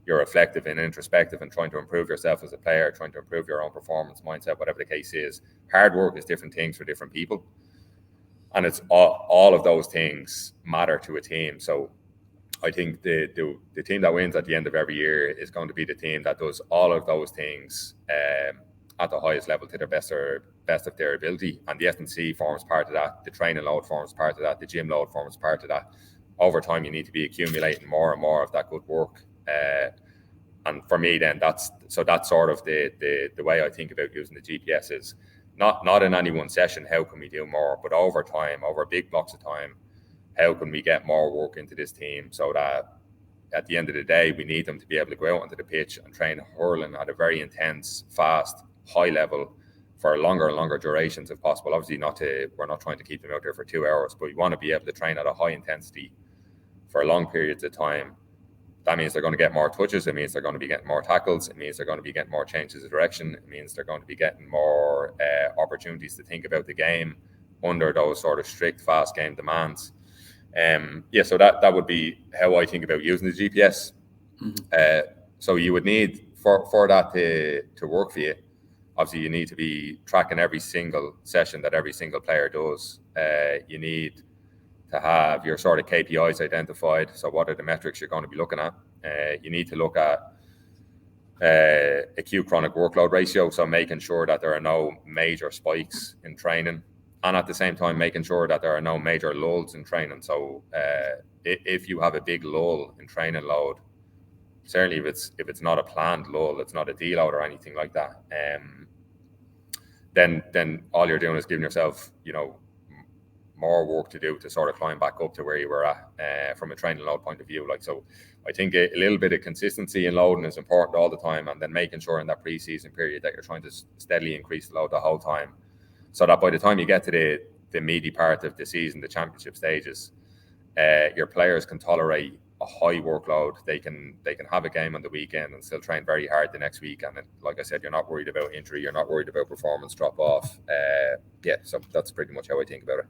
you're reflective and introspective and trying to improve yourself as a player, trying to improve your own performance, mindset, whatever the case is. Hard work is different things for different people. And it's all of those things matter to a team. So I think the team that wins at the end of every year is going to be the team that does all of those things at the highest level to their best of their ability. And the S&C forms part of that. The training load forms part of that. The gym load forms part of that. Over time, you need to be accumulating more and more of that good work. And for me, then that's sort of the way I think about using the GPS is not in any one session. How can we do more? But over time, over big blocks of time, how can we get more work into this team so that at the end of the day, we need them to be able to go out onto the pitch and train hurling at a very intense, fast, high level for longer and longer durations if possible. Obviously, we're not trying to keep them out there for 2 hours, but we want to be able to train at a high intensity for long periods of time. That means they're going to get more touches. It means they're going to be getting more tackles. It means they're going to be getting more changes of direction. It means they're going to be getting more opportunities to think about the game under those sort of strict, fast game demands. So that would be how I think about using the GPS. Mm-hmm. So you would need for that to work for you. Obviously, you need to be tracking every single session that every single player does. You need to have your sort of KPIs identified. So what are the metrics you're going to be looking at? You need to look at acute chronic workload ratio. So making sure that there are no major spikes in training. and at the same time making sure that there are no major lulls in training. So if you have a big lull in training load, certainly if it's not a planned lull, it's not a deload or anything like that, then all you're doing is giving yourself, more work to do to sort of climb back up to where you were at from a training load point of view. Like, so I think a little bit of consistency in loading is important all the time, and then making sure in that pre-season period that you're trying to steadily increase the load the whole time, so that by the time you get to the meaty part of the season, the championship stages, your players can tolerate a high workload. They can have a game on the weekend and still train very hard the next week. And like I said, you're not worried about injury. You're not worried about performance drop off. So that's pretty much how I think about it.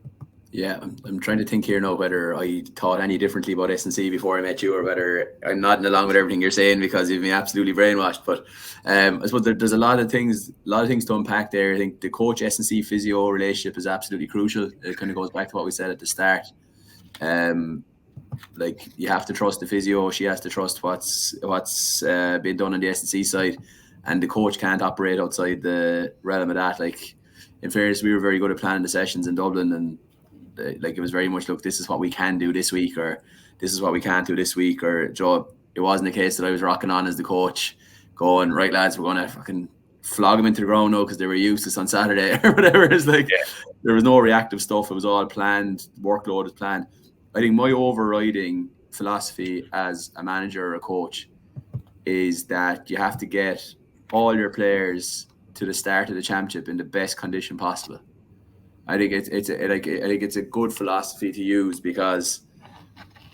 Yeah, I'm trying to think here now whether I thought any differently about S&C before I met you, or whether I'm nodding along with everything you're saying because you've been absolutely brainwashed. But I suppose there's a lot of things to unpack there. I think the coach S&C physio relationship is absolutely crucial. It kind of goes back to what we said at the start. Like, you have to trust the physio. She has to trust what's been done on the S&C side, and the coach can't operate outside the realm of that. Like, in fairness, we were very good at planning the sessions in Dublin, and like, it was very much, look, this is what we can do this week, or this is what we can't do this week, or Joe. It wasn't the case that I was rocking on as the coach, going, right lads, we're gonna fucking flog them into the ground now because they were useless on Saturday or whatever. It's like, there was no reactive stuff. It was all planned. Workload is planned. I think my overriding philosophy as a manager or a coach is that you have to get all your players to the start of the championship in the best condition possible. I think it's a good philosophy to use, because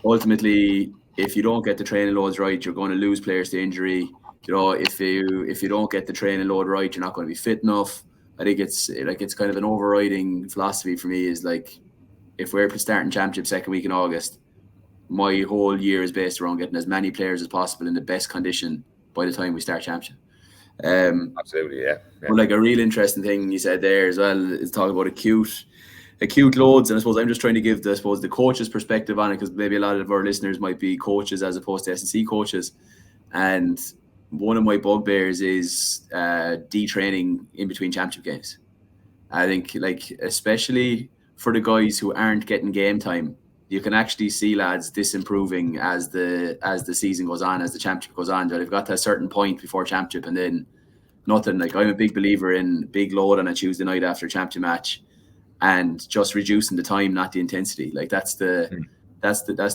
ultimately, if you don't get the training loads right, you're going to lose players to injury. If you don't get the training load right, you're not going to be fit enough. I think it's kind of an overriding philosophy for me, is like, if we're starting championship second week in August, my whole year is based around getting as many players as possible in the best condition by the time we start championship. Absolutely, yeah. But like, a real interesting thing you said there as well is talk about acute loads, and I suppose I'm just trying to give the coach's perspective on it, because maybe a lot of our listeners might be coaches as opposed to S&C coaches, and one of my bugbears is detraining in between championship games. I think, like, especially for the guys who aren't getting game time, you can actually see lads disimproving as the season goes on, as the championship goes on. They've got to a certain point before championship, and then nothing. Like, I'm a big believer in big load on a Tuesday night after a championship match, and just reducing the time, not the intensity. Like, that's the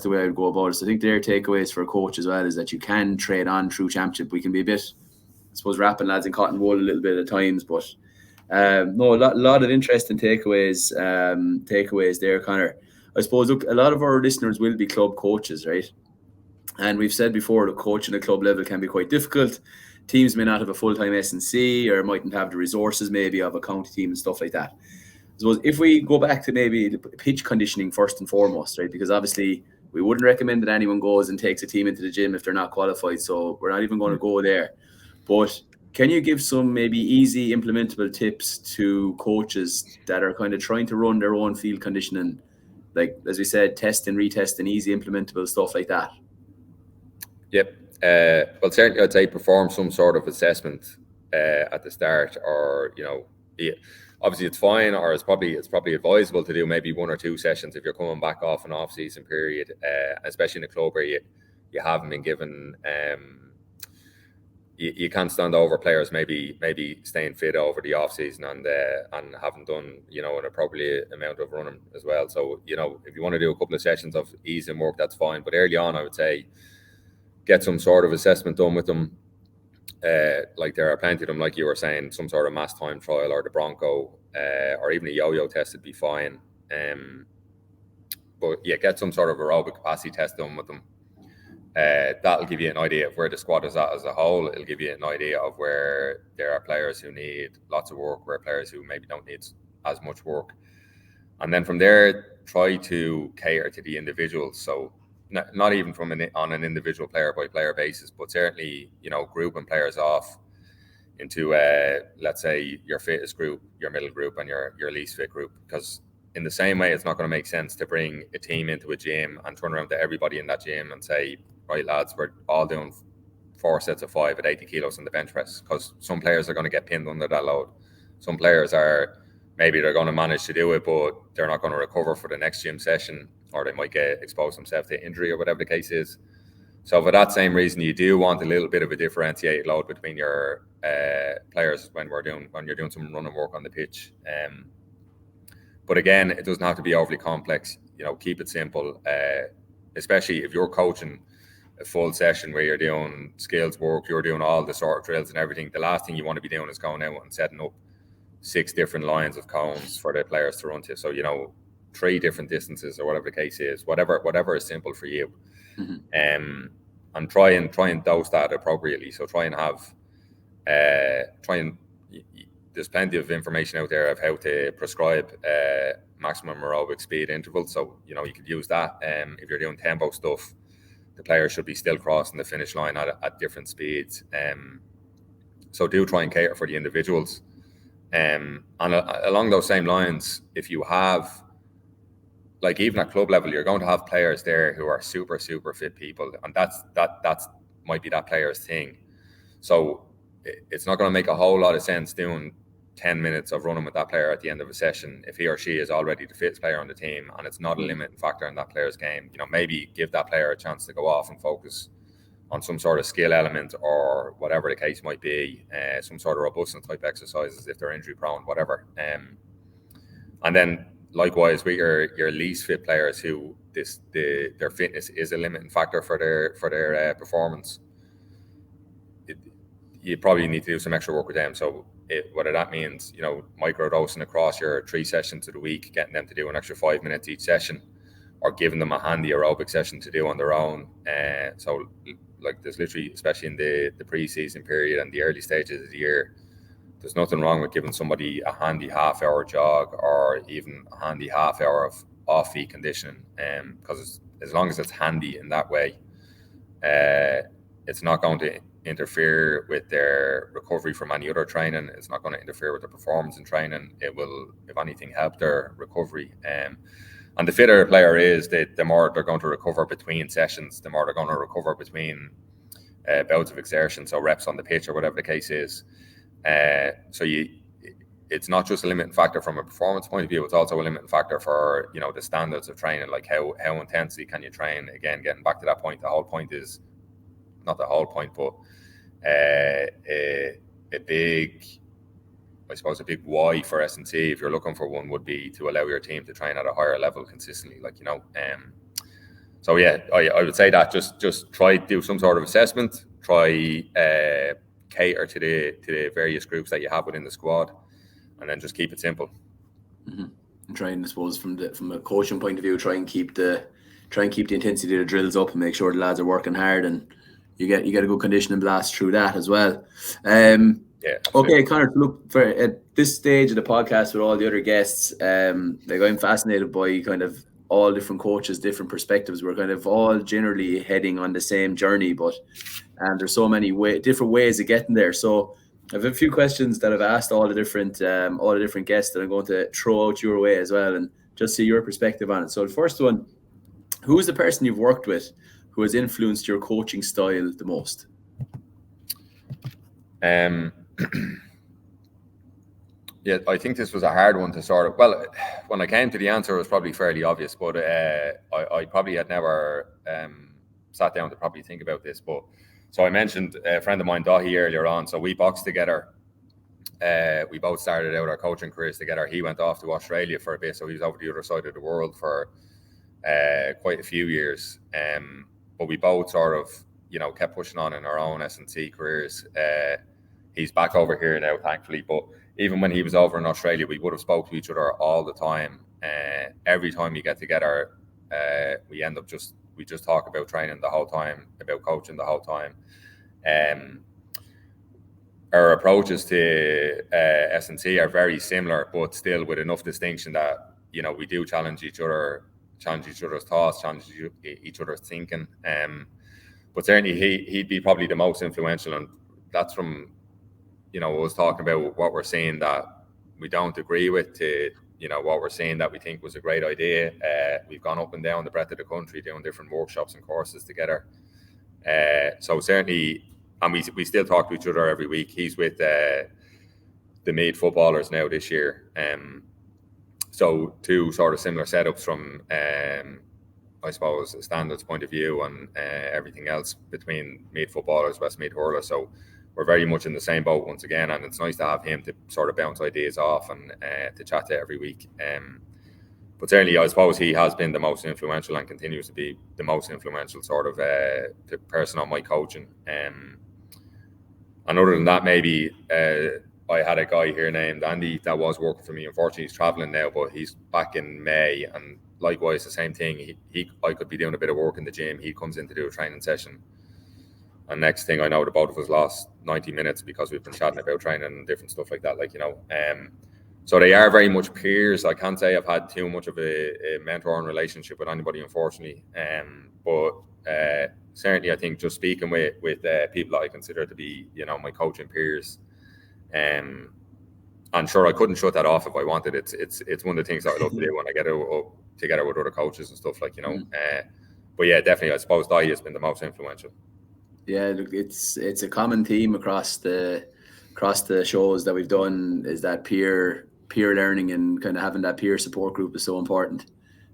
way I would go about it. So I think their takeaways for a coach as well is that you can trade on through championship. We can be a bit, I suppose, wrapping lads in cotton wool a little bit at times, but no, a lot of interesting takeaways there, Conor. I suppose, look, a lot of our listeners will be club coaches, right? And we've said before that coaching at club level can be quite difficult. Teams may not have a full-time S&C, or mightn't have the resources maybe of a county team and stuff like that. I suppose if we go back to maybe the pitch conditioning first and foremost, right? Because obviously we wouldn't recommend that anyone goes and takes a team into the gym if they're not qualified. So we're not even going to go there. But can you give some maybe easy implementable tips to coaches that are kind of trying to run their own field conditioning, like, as we said, testing, retesting, easy implementable stuff like that? Yep. Well, certainly I'd say perform some sort of assessment at the start, or obviously it's fine, or it's probably advisable to do maybe 1 or 2 sessions if you're coming back off an off-season period, especially in a club where you haven't been given. You can't stand over players maybe staying fit over the off season and haven't done an appropriate amount of running as well. So if you want to do a couple of sessions of ease and work, that's fine. But early on, I would say get some sort of assessment done with them. Like, there are plenty of them, like you were saying, some sort of mass time trial or the Bronco, or even a yo-yo test would be fine. But yeah, get some sort of aerobic capacity test done with them. That'll give you an idea of where the squad is at as a whole. It'll give you an idea of where there are players who need lots of work, where players who maybe don't need as much work. And then from there, try to cater to the individuals. So not even on an individual player by player basis, but certainly, grouping players off into, let's say, your fittest group, your middle group, and your least fit group. Because in the same way, it's not going to make sense to bring a team into a gym and turn around to everybody in that gym and say, right, lads, we're all doing 4 sets of 5 at 80 kilos on the bench press, because some players are going to get pinned under that load. Some players are maybe they're going to manage to do it, but they're not going to recover for the next gym session, or they might get exposed themselves to injury or whatever the case is. So for that same reason, you do want a little bit of a differentiated load between your players when you're doing some running work on the pitch. But again, it doesn't have to be overly complex. Keep it simple, especially if you're coaching a full session where you're doing skills work, you're doing all the sort of drills and everything. The last thing you want to be doing is going out and setting up 6 different lines of cones for the players to run to. So 3 different distances or whatever the case is, whatever is simple for you. Mm-hmm. And try and dose that appropriately. So try and there's plenty of information out there of how to prescribe maximum aerobic speed intervals. So you could use that. If you're doing tempo stuff, the players should be still crossing the finish line at different speeds. So do try and cater for the individuals. And along those same lines, if you have, like, even at club level, you're going to have players there who are super, super fit people, and that's might be that player's thing. So it's not going to make a whole lot of sense doing 10 minutes of running with that player at the end of a session if he or she is already the fittest player on the team and it's not a limiting factor in that player's game. Maybe give that player a chance to go off and focus on some sort of skill element or whatever the case might be, some sort of robustness type exercises if they're injury prone, whatever. And then likewise with your least fit players who their fitness is a limiting factor for their performance, you probably need to do some extra work with them. So whether that means micro-dosing across your 3 sessions of the week, getting them to do an extra 5 minutes each session, or giving them a handy aerobic session to do on their own. So like there's literally, especially in the pre-season period and the early stages of the year, there's nothing wrong with giving somebody a handy half-hour jog or even a handy half-hour of off-feet conditioning. Because as long as it's handy in that way, it's not going to interfere with their recovery from any other training. It's not going to interfere with their performance in training. It will, if anything, help their recovery. And the fitter a player is, the more they're going to recover between sessions, the more they're going to recover between bouts of exertion, so reps on the pitch or whatever the case is. So it's not just a limiting factor from a performance point of view, it's also a limiting factor for the standards of training, like how intensely can you train. Again, getting back to that point, the whole point is not the whole point, but a big why for S&C, if you're looking for one, would be to allow your team to train at a higher level consistently, so yeah, I would say that just try to do some sort of assessment, try cater to the various groups that you have within the squad, and then just keep it simple. Mm-hmm. And try and, I suppose, from a coaching point of view, try and keep the intensity of the drills up and make sure the lads are working hard, and you get a good conditioning blast through that as well. Yeah. Okay, Conor, look, at this stage of the podcast with all the other guests, I'm fascinated by kind of all different coaches, different perspectives. We're kind of all generally heading on the same journey, but there's so many different ways of getting there. So I have a few questions that I've asked all the different guests that I'm going to throw out your way as well, and just see your perspective on it. So the first one, who is the person you've worked with who has influenced your coaching style the most? Yeah, I think this was a hard one to sort of, well, when I came to the answer, it was probably fairly obvious, but I probably had never sat down to probably think about this. But so I mentioned a friend of mine, Dahi, earlier on. So we boxed together. We both started out our coaching careers together. He went off to Australia for a bit, so he was over the other side of the world for quite a few years. But we both sort of, kept pushing on in our own S&C careers. He's back over here now, thankfully. But even when he was over in Australia, we would have spoke to each other all the time. Every time we get together, we just talk about training the whole time, about coaching the whole time. Our approaches to S&C are very similar, but still with enough distinction that we do challenge each other's thoughts, challenge each other's thinking. But certainly he'd be probably the most influential, and that's from us talking about what we're seeing that we don't agree with to what we're seeing that we think was a great idea. We've gone up and down the breadth of the country doing different workshops and courses together. So certainly, and we still talk to each other every week. He's with the Meath footballers now this year. So two sort of similar setups from, I suppose, a standards point of view and everything else between Meath footballers, Westmeath Hurlers. So we're very much in the same boat once again, and it's nice to have him to sort of bounce ideas off and to chat to every week. But certainly, I suppose he has been the most influential and continues to be the most influential sort of the person on my coaching. And other than that, maybe I had a guy here named Andy that was working for me. Unfortunately, he's traveling now, but he's back in May. And likewise, the same thing. I could be doing a bit of work in the gym. He comes in to do a training session. And next thing I know, the both of us lost 90 minutes because we've been chatting about training and different stuff like that. So they are very much peers. I can't say I've had too much of a mentoring relationship with anybody, unfortunately. But certainly, I think just speaking with people that I consider to be, my coaching peers, and sure, I couldn't shut that off if I wanted. It's one of the things that I love to do when I get out together with other coaches and stuff But yeah, definitely, I suppose Dai has been the most influential. Yeah, look, it's a common theme across the shows that we've done, is that peer learning and kind of having that peer support group is so important.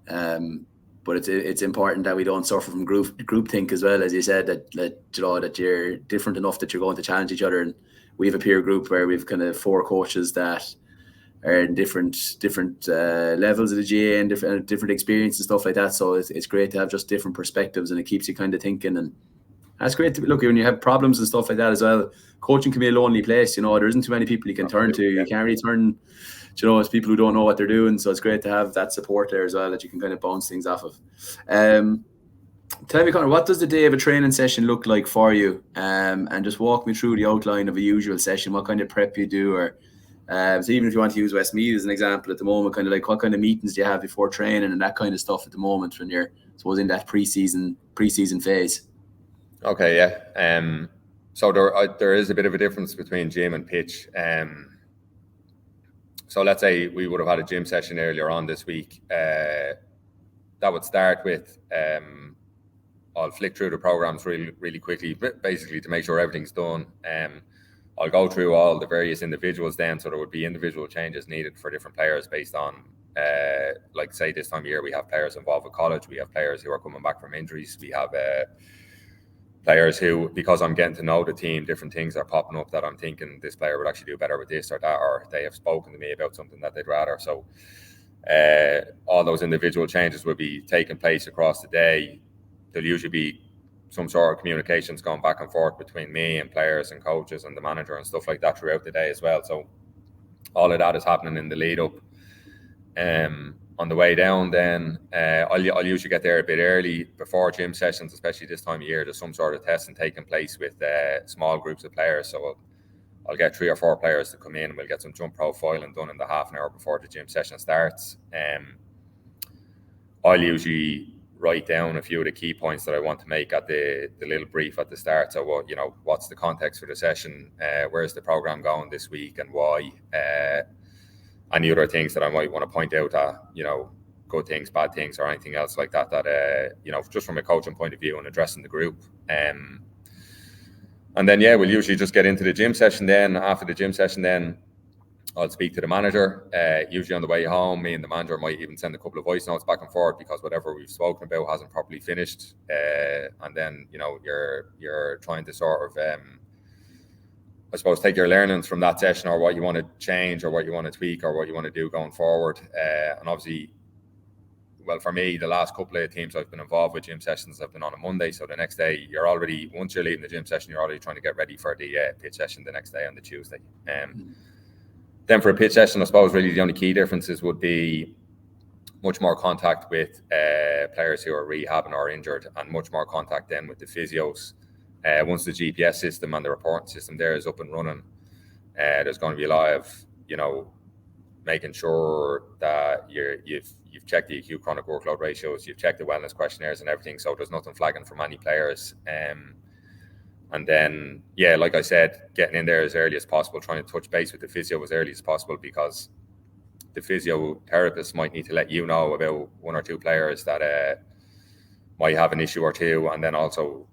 But it's important that we don't suffer from groupthink as well, as you said, that you're different enough that you're going to challenge each other. And we have a peer group where we've kind of 4 coaches that are in different levels of the GA and different experience and stuff like that. So it's great to have just different perspectives, and it keeps you kind of thinking. And that's great to look when you have problems and stuff like that as well. Coaching can be a lonely place, there isn't too many people you can turn to. You can't really turn, it's people who don't know what they're doing. So it's great to have that support there as well, that you can kind of bounce things off of. Tell me, Conor, what does the day of a training session look like for you? And just walk me through the outline of a usual session. What kind of prep you do, or so even if you want to use Westmeath as an example at the moment, kind of like what kind of meetings do you have before training and that kind of stuff at the moment when you're, I suppose, in that pre-season phase? Okay, yeah. So there is a bit of a difference between gym and pitch. So let's say we would have had a gym session earlier on this week. That would start with, I'll flick through the programs really, really quickly, basically to make sure everything's done. I'll go through all the various individuals then, so there would be individual changes needed for different players based on, like say this time of year, we have players involved with college, we have players who are coming back from injuries, we have players who, because I'm getting to know the team, different things are popping up that I'm thinking this player would actually do better with this or that, or they have spoken to me about something that they'd rather. So all those individual changes will be taking place across the day. There'll usually be some sort of communications going back and forth between me and players and coaches and the manager and stuff like that throughout the day as well. So all of that is happening in the lead up. On the way down, then I'll usually get there a bit early before gym sessions, especially this time of year. There's some sort of testing taking place with small groups of players. So I'll get 3 or 4 players to come in, and we'll get some jump profiling done in the half an hour before the gym session starts. I'll usually write down a few of the key points that I want to make at the little brief at the start. So what's the context for the session? Where's the program going this week and why? Any other things that I might want to point out at, good things, bad things, or anything else like that, just from a coaching point of view and addressing the group. And then, we'll usually just get into the gym session then. After the gym session, then I'll speak to the manager. Usually on the way home, me and the manager might even send a couple of voice notes back and forth because whatever we've spoken about hasn't properly finished. And then, you're trying to sort of, I suppose, take your learnings from that session, or what you want to change, or what you want to tweak, or what you want to do going forward. And obviously, well, for me, the last couple of teams I've been involved with gym sessions have been on a Monday. So the next day, once you're leaving the gym session, you're already trying to get ready for the pitch session the next day on the Tuesday. Then for a pitch session, I suppose really the only key differences would be much more contact with players who are rehabbing or injured, and much more contact then with the physios. Once the GPS system and the reporting system there is up and running, there's going to be a lot of, making sure that you've checked the acute chronic workload ratios, you've checked the wellness questionnaires and everything, so there's nothing flagging from any players. And then, like I said, getting in there as early as possible, trying to touch base with the physio as early as possible, because the physiotherapist might need to let you know about 1 or 2 players that might have an issue or two. And then also,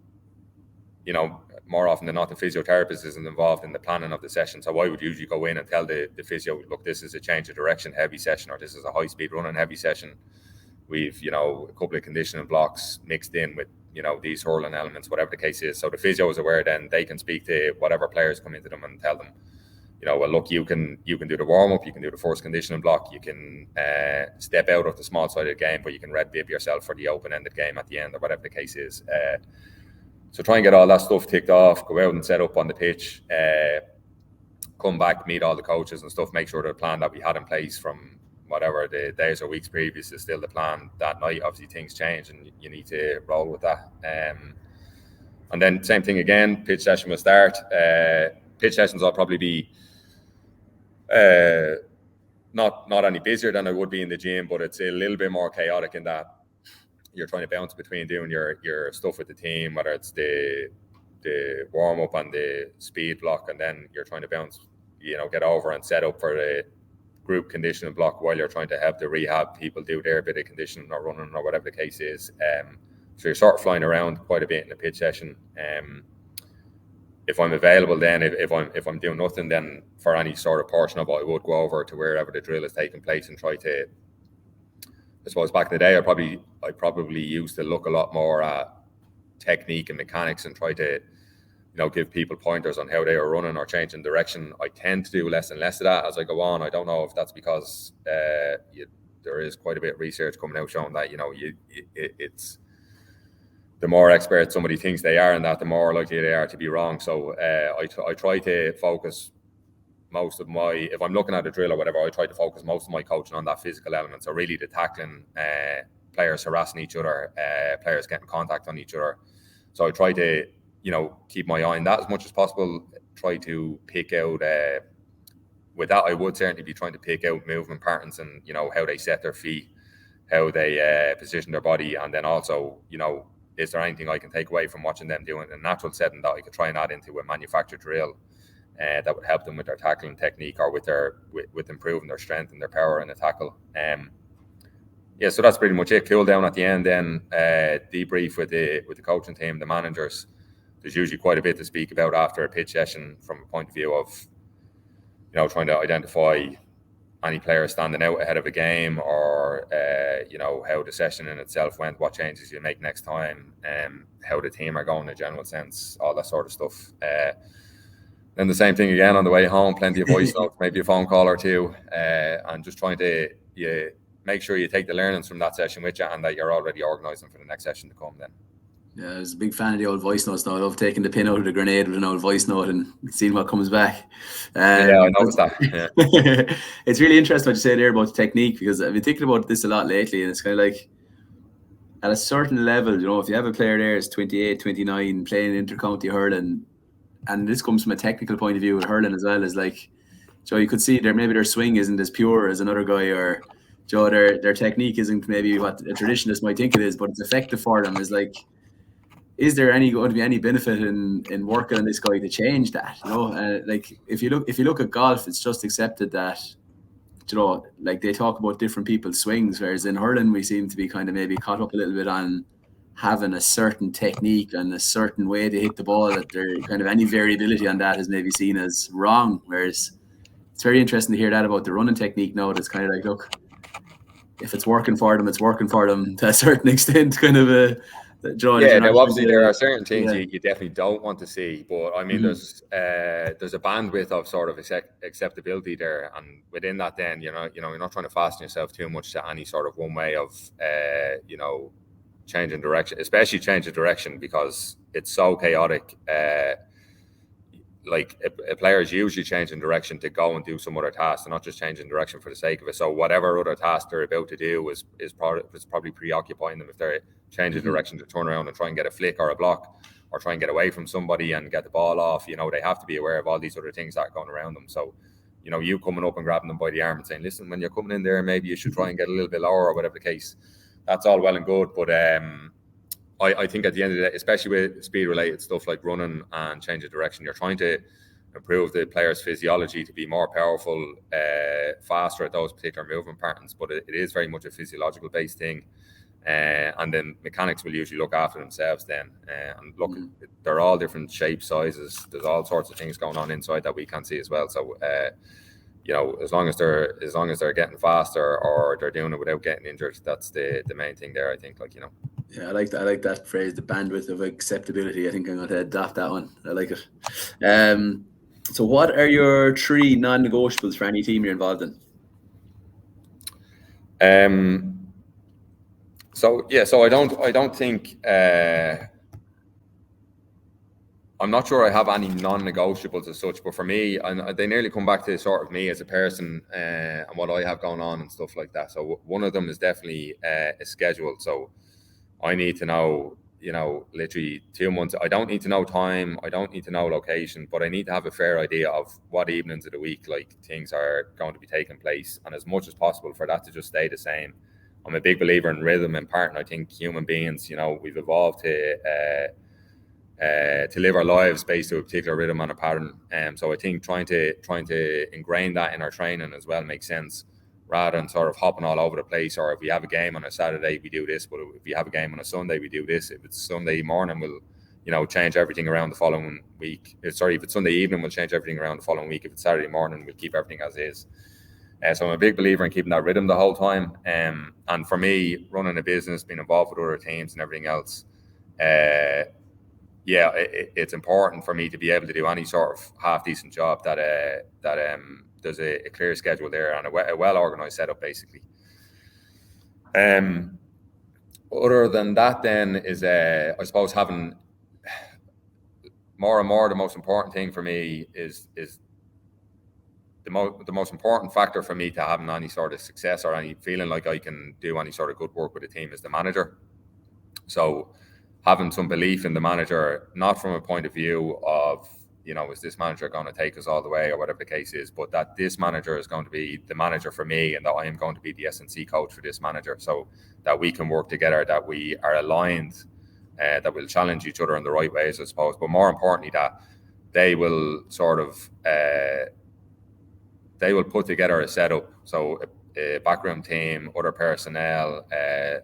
more often than not, the physiotherapist isn't involved in the planning of the session. So I would usually go in and tell the physio, look, this is a change of direction heavy session, or this is a high speed running heavy session. We've, a couple of conditioning blocks mixed in with, these hurling elements, whatever the case is. So the physio is aware, then they can speak to whatever players come into them and tell them, well, look, you can do the warm-up, you can do the first conditioning block, you can step out of the small-sided game, but you can red bib yourself for the open-ended game at the end, or whatever the case is. So try and get all that stuff ticked off, go out and set up on the pitch, come back, meet all the coaches and stuff, make sure the plan that we had in place from whatever the days or weeks previous is still the plan that night. Obviously things change and you need to roll with that. And then same thing again, pitch session will start. Pitch sessions will probably be not any busier than it would be in the gym, but it's a little bit more chaotic in that you're trying to bounce between doing your stuff with the team, whether it's the warm up and the speed block, and then you're trying to bounce, get over and set up for the group conditioning block while you're trying to help the rehab people do their bit of conditioning or running or whatever the case is. So you're sort of flying around quite a bit in the pitch session. If I'm available, then if I'm doing nothing, then for any sort of portion of it, I would go over to wherever the drill is taking place and try to. I suppose back in the day, I probably used to look a lot more at technique and mechanics and try to, give people pointers on how they are running or changing direction. I tend to do less and less of that as I go on. I don't know if that's because there is quite a bit of research coming out showing that it's. The more expert somebody thinks they are in that, the more likely they are to be wrong. So I try to focus most of if I'm looking at a drill or whatever, I try to focus most of my coaching on that physical element. So really the tackling, players harassing each other, players getting contact on each other. So I try to, keep my eye on that as much as possible. Try to pick out, with that, I would certainly be trying to pick out movement patterns and, how they set their feet, how they position their body. And then also, is there anything I can take away from watching them doing in a natural setting that I could try and add into a manufactured drill that would help them with their tackling technique or with improving their strength and their power in the tackle. So that's pretty much it. Cool down at the end, then debrief with the coaching team, the managers. There's usually quite a bit to speak about after a pitch session from a point of view of, trying to identify any player standing out ahead of a game, or how the session in itself went, what changes you make next time, how the team are going in a general sense, all that sort of stuff. Then the same thing again on the way home, plenty of voice notes, maybe a phone call or two, and just trying to make sure you take the learnings from that session with you and that you're already organising for the next session to come then. Yeah, I was a big fan of the old voice notes now. I love taking the pin out of the grenade with an old voice note and seeing what comes back. Yeah, I noticed that. Yeah. It's really interesting what you say there about the technique, because I've been thinking about this a lot lately, and it's kind of like at a certain level, if you have a player there is 28, 29 playing inter-county hurling, and this comes from a technical point of view with hurling as well, is like, you could see maybe their swing isn't as pure as another guy, or their technique isn't maybe what a traditionalist might think it is, but it's effective for them. Is like, is there going to be any benefit in working on this guy to change that? Like if you look at golf, it's just accepted that, like they talk about different people's swings, whereas in hurling we seem to be kind of maybe caught up a little bit on having a certain technique and a certain way to hit the ball, that there kind of any variability on that is maybe seen as wrong. Whereas it's very interesting to hear that about the running technique now. That's kind of like, look, if it's working for them, it's working for them to a certain extent, kind of a. Now obviously there are certain things you definitely don't want to see, but I mean there's a bandwidth of sort of acceptability there, and within that, then you're not trying to fasten yourself too much to any sort of one way of changing direction, especially changing direction, because it's so chaotic. Like a player is usually changing direction to go and do some other task, and not just changing direction for the sake of it. So whatever other task they're about to do is probably preoccupying them. If they're changing direction to turn around and try and get a flick or a block, or try and get away from somebody and get the ball off, they have to be aware of all these other things that are going around them. So, you coming up and grabbing them by the arm and saying, listen, when you're coming in there, maybe you should try and get a little bit lower, or whatever the case. That's all well and good, but I think at the end of the day, especially with speed-related stuff like running and change of direction, you're trying to improve the player's physiology to be more powerful, faster at those particular movement patterns. But it is very much a physiological-based thing. And then mechanics will usually look after themselves then. And look, they're all different shapes, sizes. There's all sorts of things going on inside that we can't see as well. So, as long as they're getting faster or they're doing it without getting injured, that's the main thing there, I think. Yeah, I like that phrase, the bandwidth of acceptability. I think I'm going to adopt that one. I like it. So what are your 3 non-negotiables for any team you're involved in? So I don't think I'm not sure I have any non-negotiables as such, but for me, they nearly come back to sort of me as a person and what I have going on and stuff like that. So one of them is definitely a schedule. So I need to know, literally 2 months. I don't need to know time. I don't need to know location, but I need to have a fair idea of what evenings of the week things are going to be taking place, and as much as possible for that to just stay the same. I'm a big believer in rhythm and pattern. I think human beings, we've evolved to live our lives based on a particular rhythm and a pattern. So I think trying to ingrain that in our training as well makes sense, rather than sort of hopping all over the place. Or if we have a game on a Saturday, we do this, but if we have a game on a Sunday, we do this. If it's Sunday morning, we'll change everything around the following week. If it's Sunday evening, we'll change everything around the following week. If it's Saturday morning, we'll keep everything as is. So I'm a big believer in keeping that rhythm the whole time. And for me, running a business, being involved with other teams and everything else, it's important for me to be able to do any sort of half decent job that there's a clear schedule there and a well organized setup, basically. Other than that, then is I suppose having more and more, the most important thing for me is the most important factor for me to having any sort of success or any feeling like I can do any sort of good work with a team is the manager. So having some belief in the manager, not from a point of view of, is this manager going to take us all the way or whatever the case is, but that this manager is going to be the manager for me and that I am going to be the S&C coach for this manager, so that we can work together, that we are aligned, that we'll challenge each other in the right ways, I suppose. But more importantly, that they will sort of, they will put together a setup. So a backroom team, other personnel,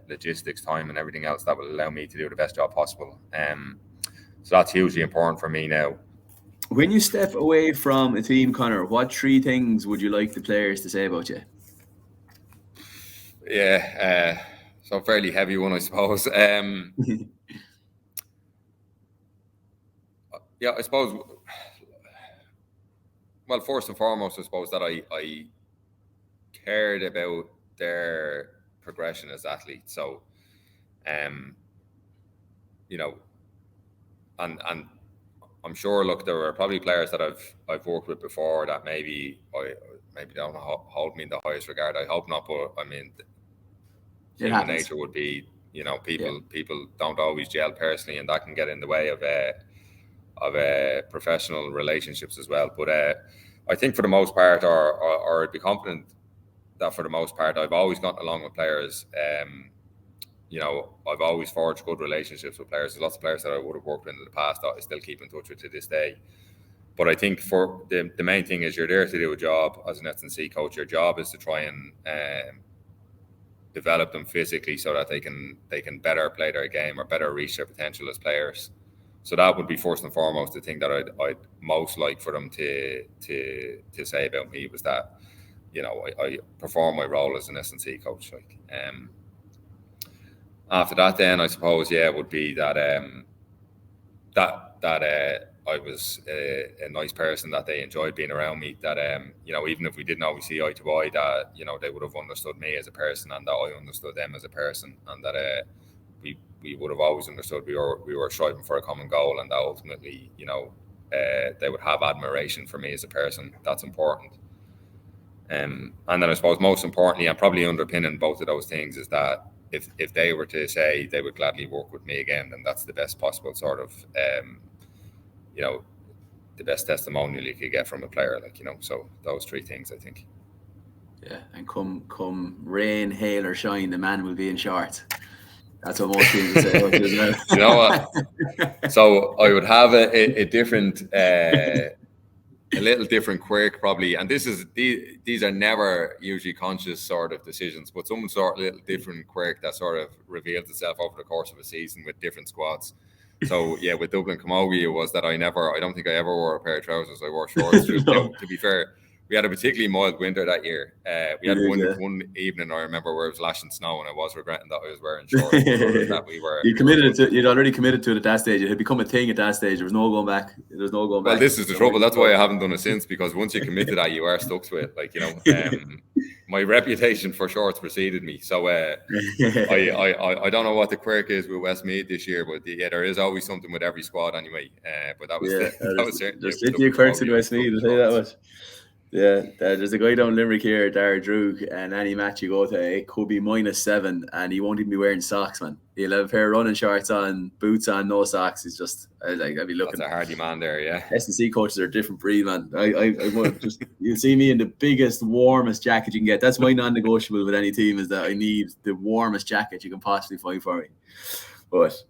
logistics, time and everything else that will allow me to do the best job possible. So that's hugely important for me now. When you step away from a team, Conor, what 3 things would you like the players to say about you? Yeah, so a fairly heavy one, I suppose. Yeah, I suppose, well, first and foremost, I suppose that I cared about their progression as athletes. So, and I'm sure, look, there are probably players that I've worked with before that maybe don't hold me in the highest regard. I hope not, but I mean, human nature would be, people don't always gel personally, and that can get in the way of professional relationships as well. But I think for the most part, or I'd be confident that for the most part, I've always gotten along with players. I've always forged good relationships with players. There's lots of players that I would have worked with in the past that I still keep in touch with to this day. But I think for the main thing is you're there to do a job as an S&C coach. Your job is to try and develop them physically so that they can better play their game or better reach their potential as players. So that would be first and foremost the thing that I'd most like for them to say about me, was that I perform my role as an S&C coach. After that, then I suppose would be that I was a nice person, that they enjoyed being around me, that even if we didn't always see eye to eye, that they would have understood me as a person and that I understood them as a person, and that we would have always understood we were striving for a common goal, and that ultimately they would have admiration for me as a person. That's important. And then I suppose most importantly, and probably underpinning both of those things, is that if they were to say they would gladly work with me again, then that's the best possible sort of the best testimonial you could get from a player, so those 3 things, I think. Yeah, and come rain, hail or shine, the man will be in shorts. That's what most teams say about you as well. You know what? So I would have a different a little different quirk probably, and these are never usually conscious sort of decisions, but some sort of little different quirk that sort of reveals itself over the course of a season with different squads. So yeah, with Dublin Camogie, it was that I don't think I ever wore a pair of trousers. I wore shorts. Now, to be fair, we had a particularly mild winter that year. We had one evening I remember where it was lashing snow, and I was regretting that I was wearing shorts. That we were. You'd already committed to it at that stage. It had become a thing at that stage. There was no going back. Well, this is the trouble. That's why I haven't done it since, because once you commit to that, you are stuck to it. Like, you know, my reputation for shorts preceded me. So I don't know what the quirk is with Westmeath this year, but yeah, there is always something with every squad anyway. But that was there's plenty of quirks in Westmeath. I'll tell you that much. Yeah, there's a guy down Limerick here, Dara Droog, and any match you go to, it could be -7, and he won't even be wearing socks, man. He'll have a pair of running shorts on, boots on, no socks. He's just I'd be looking. That's a hardy man there, yeah. S&C coaches are a different breed, man. I just you'll see me in the biggest, warmest jacket you can get. That's my non-negotiable with any team, is that I need the warmest jacket you can possibly find for me. But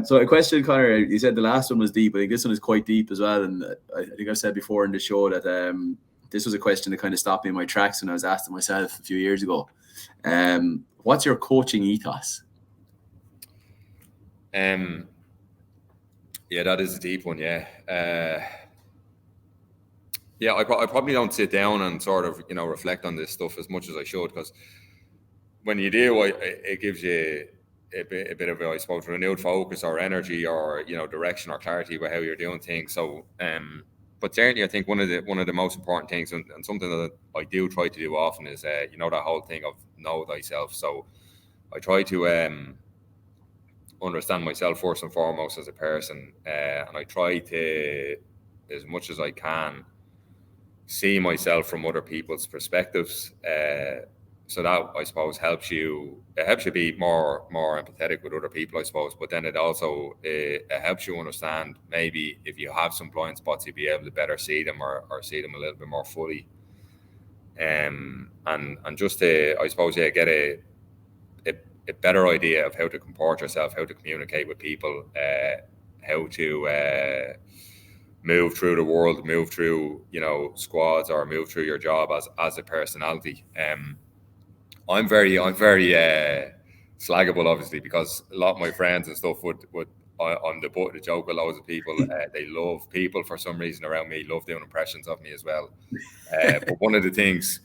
so a question, Conor, you said the last one was deep. I think this one is quite deep as well, and I think I've said before in the show that this was a question that kind of stopped me in my tracks when I was asked it myself a few years ago. What's your coaching ethos? Yeah, that is a deep one. Yeah. Yeah, I probably don't sit down and sort of, you know, reflect on this stuff as much as I should, because when you do, it gives you a bit of, I suppose, renewed focus or energy or, you know, direction or clarity about how you're doing things. So, but certainly, I think one of the most important things, and something that I do try to do often, is you know, that whole thing of know thyself. So I try to understand myself first and foremost as a person, and I try to, as much as I can, see myself from other people's perspectives. So that, I suppose, helps you be more empathetic with other people, I suppose. But then it also helps you understand, maybe if you have some blind spots, you'll be able to better see them or see them a little bit more fully. And just to, I suppose, yeah, get a better idea of how to comport yourself, how to communicate with people, how to move through the world, move through, you know, squads, or move through your job as a personality. I'm very slaggable, obviously, because a lot of my friends and stuff would I'm the butt of the joke with loads of people. They love people for some reason around me, love doing impressions of me as well. But one of the things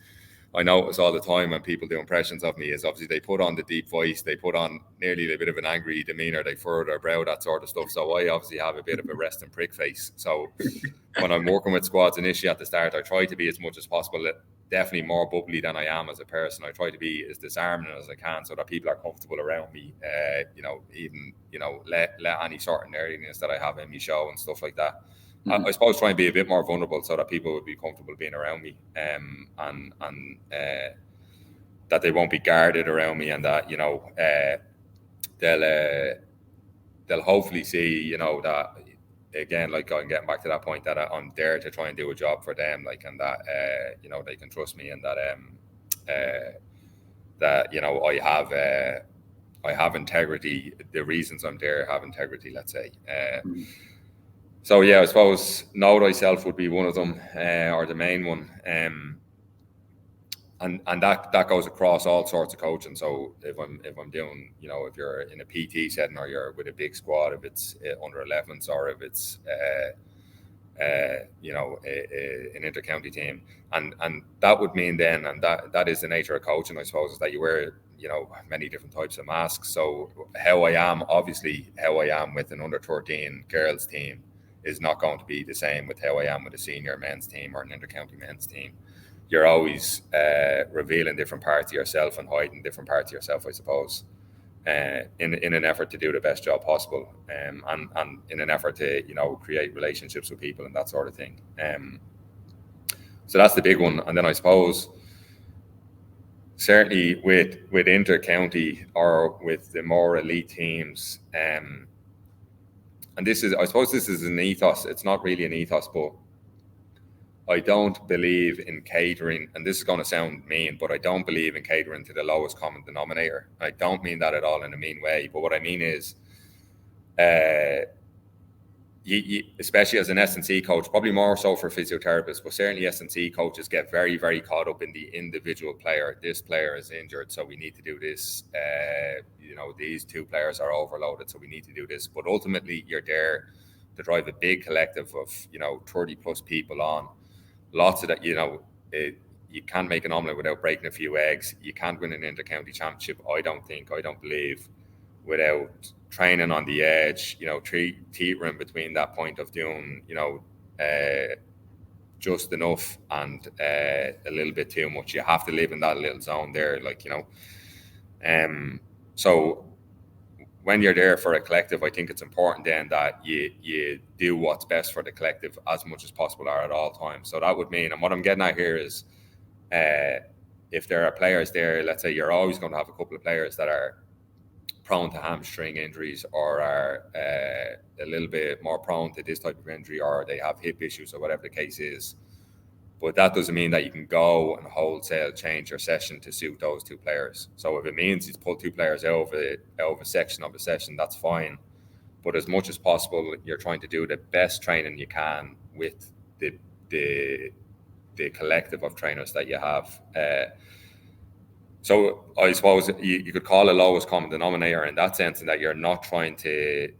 I notice all the time when people do impressions of me is, obviously, they put on the deep voice, they put on nearly a bit of an angry demeanor, they furrow their brow, that sort of stuff. So I obviously have a bit of a resting prick face. So when I'm working with squads initially at the start, I try to be, as much as possible, definitely more bubbly than I am as a person. I try to be as disarming as I can, so that people are comfortable around me. You know, even, you know, let any sort of nerdiness that I have in me show and stuff like that. I suppose try and be a bit more vulnerable, so that people would be comfortable being around me, and that they won't be guarded around me, and that, you know, they'll hopefully see, you know, that, again, like, I'm getting back to that point, that I'm there to try and do a job for them, like, and that you know, they can trust me, and that that, you know, I have integrity. The reasons I'm there have integrity, let's say. So yeah, I suppose know thyself would be one of them, or the main one. And that goes across all sorts of coaching. So if I'm doing, you know, if you're in a PT setting, or you're with a big squad, if it's under 11s, or if it's you know, an intercounty team, and that would mean then, and that is the nature of coaching, I suppose, is that you wear, you know, many different types of masks. So how I am with an under 13 girls team is not going to be the same with how I am with a senior men's team or an intercounty men's team. You're always revealing different parts of yourself and hiding different parts of yourself, I suppose, in an effort to do the best job possible, and in an effort to, you know, create relationships with people and that sort of thing. So that's the big one. And then I suppose certainly with intercounty or with the more elite teams, and I suppose this is an ethos. It's not really an ethos, but I don't believe in catering, and this is going to sound mean, but I don't believe in catering to the lowest common denominator. I don't mean that at all in a mean way, but what I mean is, especially as an S&C coach, probably more so for physiotherapists, but certainly S&C coaches get very, very caught up in the individual player. This player is injured, so we need to do this. These two players are overloaded, so we need to do this. But ultimately, you're there to drive a big collective of 30 plus people on. Lots of that, you can't make an omelette without breaking a few eggs. You can't win an inter-county championship, I don't believe, without training on the edge, teetering between that point of doing, just enough and a little bit too much. You have to live in that little zone there, so when you're there for a collective, I think it's important then that you do what's best for the collective as much as possible or at all times. So that would mean, and what I'm getting at here is, if there are players there, let's say you're always going to have a couple of players that are prone to hamstring injuries or are a little bit more prone to this type of injury, or they have hip issues or whatever the case is. But that doesn't mean that you can go and wholesale change your session to suit those two players. So if it means you pull two players out of a section of the session, that's fine. But as much as possible, you're trying to do the best training you can with the collective of trainers that you have. So I suppose you could call it lowest common denominator in that sense, in that you're not trying to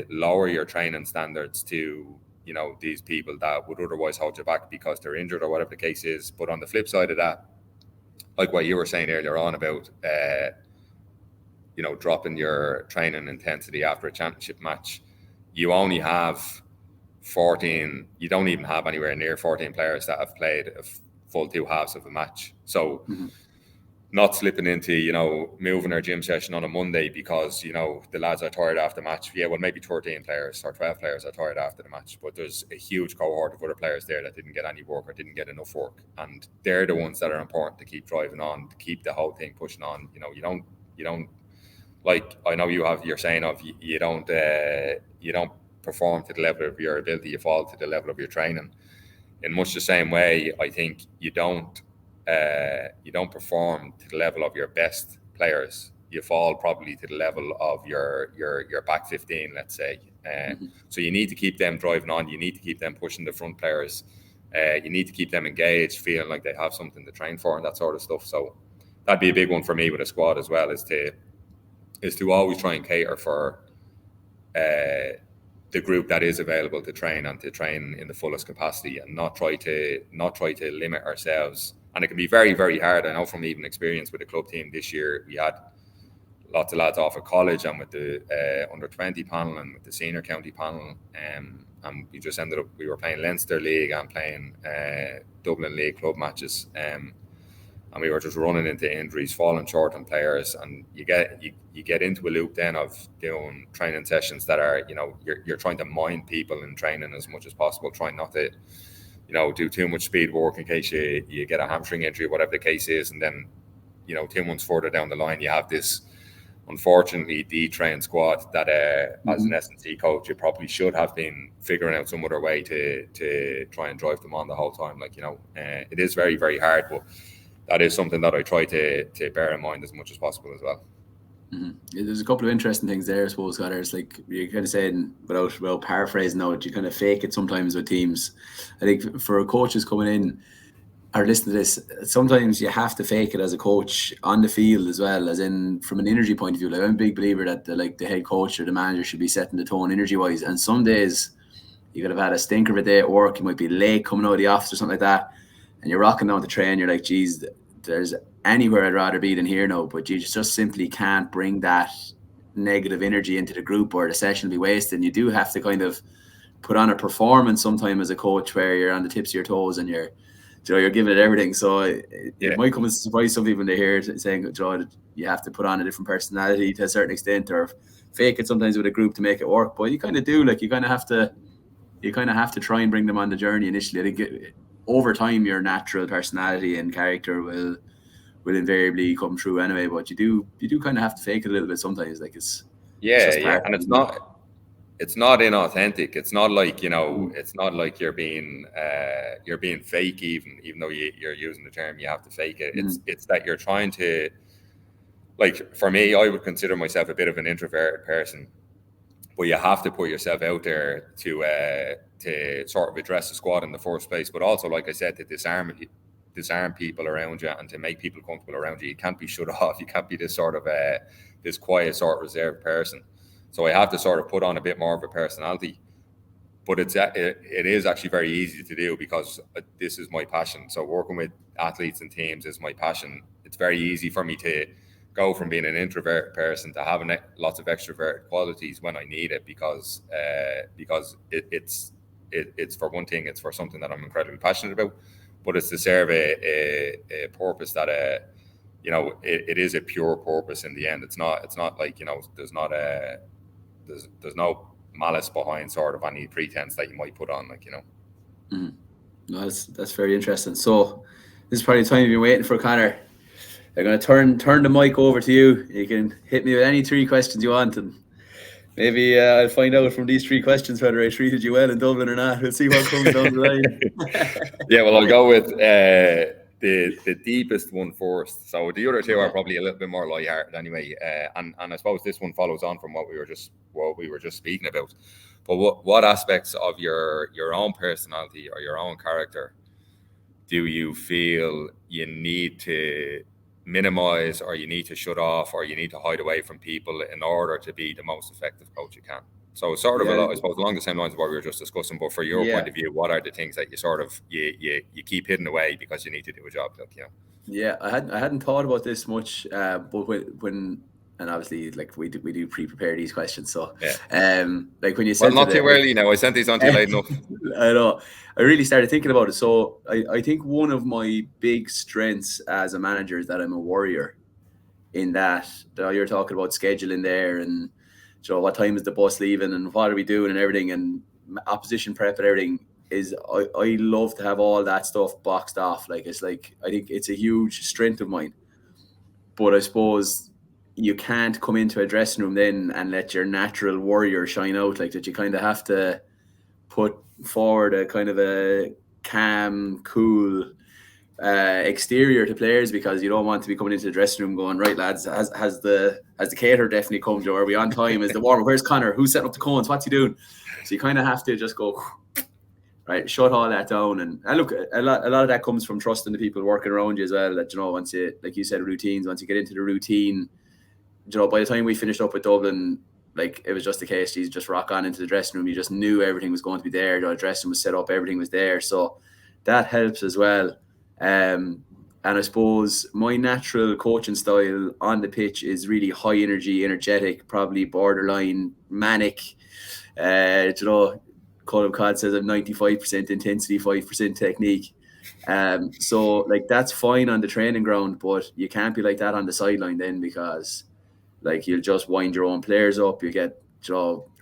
lower your training standards to these people that would otherwise hold you back because they're injured or whatever the case is. But on the flip side of that, like what you were saying earlier on about dropping your training intensity after a championship match, you only have 14. You don't even have anywhere near 14 players that have played a full two halves of a match. So not slipping into, moving our gym session on a Monday because, the lads are tired after the match. Yeah, well, maybe 13 players or 12 players are tired after the match, but there's a huge cohort of other players there that didn't get any work or didn't get enough work. And they're the ones that are important to keep driving on, to keep the whole thing pushing on. You don't like, I know you're saying of you don't perform to the level of your ability, you fall to the level of your training. In much the same way, I think you don't perform to the level of your best players. You fall probably to the level of your back 15, let's say. So you need to keep them driving on. You need to keep them pushing the front players. You need to keep them engaged, feeling like they have something to train for and that sort of stuff. So that'd be a big one for me with a squad as well, is to always try and cater for the group that is available to train and to train in the fullest capacity, and not try to limit ourselves. And it can be very, very hard. I know from even experience with the club team this year, we had lots of lads off at college and with the under-20 panel and with the senior county panel. And we just ended up, we were playing Leinster League and playing Dublin League club matches. And we were just running into injuries, falling short on players. And you get into a loop then of doing training sessions that are, you're trying to mind people in training as much as possible, trying not to do too much speed work in case you get a hamstring injury, whatever the case is. And then, 2 months further down the line, you have this, unfortunately, detrained squad that as an S&C coach, you probably should have been figuring out some other way to try and drive them on the whole time. It is very, very hard, but that is something that I try to bear in mind as much as possible as well. Yeah, there's a couple of interesting things there, I suppose, Conor. It's like you're kind of saying, without paraphrasing now, you kind of fake it sometimes with teams. I think for coaches coming in or listening to this, sometimes you have to fake it as a coach on the field as well, as in from an energy point of view. I'm a big believer that the head coach or the manager should be setting the tone energy-wise. And some days you could have had a stinker of a day at work, you might be late coming out of the office or something like that, and you're rocking down the train, you're like, geez, there's anywhere I'd rather be than here now, but you just simply can't bring that negative energy into the group or the session will be wasted. And you do have to kind of put on a performance sometime as a coach where you're on the tips of your toes and you're giving it everything. So it might come as a surprise some people when they hear it saying, you have to put on a different personality to a certain extent or fake it sometimes with a group to make it work. But you kind of do, you kind of have to try and bring them on the journey initially. I think over time, your natural personality and character will invariably come through anyway. But you do kind of have to fake it a little bit sometimes. And it's not inauthentic. It's not like it's not like you're being fake even though you're using the term you have to fake it. It's that you're trying to, for me, I would consider myself a bit of an introverted person. but you have to put yourself out there to sort of address the squad in the first place. But also, like I said, to disarm people around you and to make people comfortable around you. You can't be shut off. You can't be this sort of this quiet, sort of reserved person. So I have to sort of put on a bit more of a personality. But it is actually very easy to do because this is my passion. So working with athletes and teams is my passion. It's very easy for me to go from being an introvert person to having lots of extrovert qualities when I need it, because it's for one thing, it's for something that I'm incredibly passionate about, but it's to serve a purpose that it is a pure purpose in the end. It's not like, there's no malice behind sort of any pretense that you might put on, No, that's very interesting. So this is probably the time you've been waiting for, Conor. I'm going to turn the mic over to you. You can hit me with any 3 questions you want, and maybe I'll find out from these 3 questions whether I treated you well in Dublin or not. We'll see what comes down the line. Yeah, well, I'll go with the deepest one first. So the other 2 are probably a little bit more lighthearted anyway, and I suppose this one follows on from what we were just speaking about. But what aspects of your own personality or your own character do you feel you need to minimize, or you need to shut off, or you need to hide away from people in order to be the most effective coach you can? So sort of I suppose along the same lines of what we were just discussing, but for your point of view, what are the things that you sort of you keep hidden away because you need to do a job? Yeah, I hadn't thought about this much, but when and obviously, like, we do pre-prepare these questions, so like when you said, well, not too early now. I sent these on to you late enough. I know. I really started thinking about it. So I think one of my big strengths as a manager is that I'm a warrior. In that you're talking about scheduling there, and what time is the bus leaving, and what are we doing, and everything, and opposition prep and everything. I love to have all that stuff boxed off. Like, it's like, I think it's a huge strength of mine. But I suppose you can't come into a dressing room then and let your natural warrior shine out like that. You kind of have to put forward a kind of a calm, cool exterior to players, because you don't want to be coming into the dressing room going, right, lads, has the caterer definitely come, Joe? Are we on time? Is the warmer? Where's Conor? Who's setting up the cones? What's he doing? So you kind of have to just go, right, shut all that down. And look, a lot of that comes from trusting the people working around you as well. That, once you, like you said, routines, once you get into the routine, by the time we finished up with Dublin, like, it was just a case, you just rock on into the dressing room. You just knew everything was going to be there. The dressing room was set up, everything was there. So that helps as well. And I suppose my natural coaching style on the pitch is really high energy, energetic, probably borderline manic. Colin Codd says I'm 95% intensity, 5% technique. So like, that's fine on the training ground, but you can't be like that on the sideline then, because like, you'll just wind your own players up. You get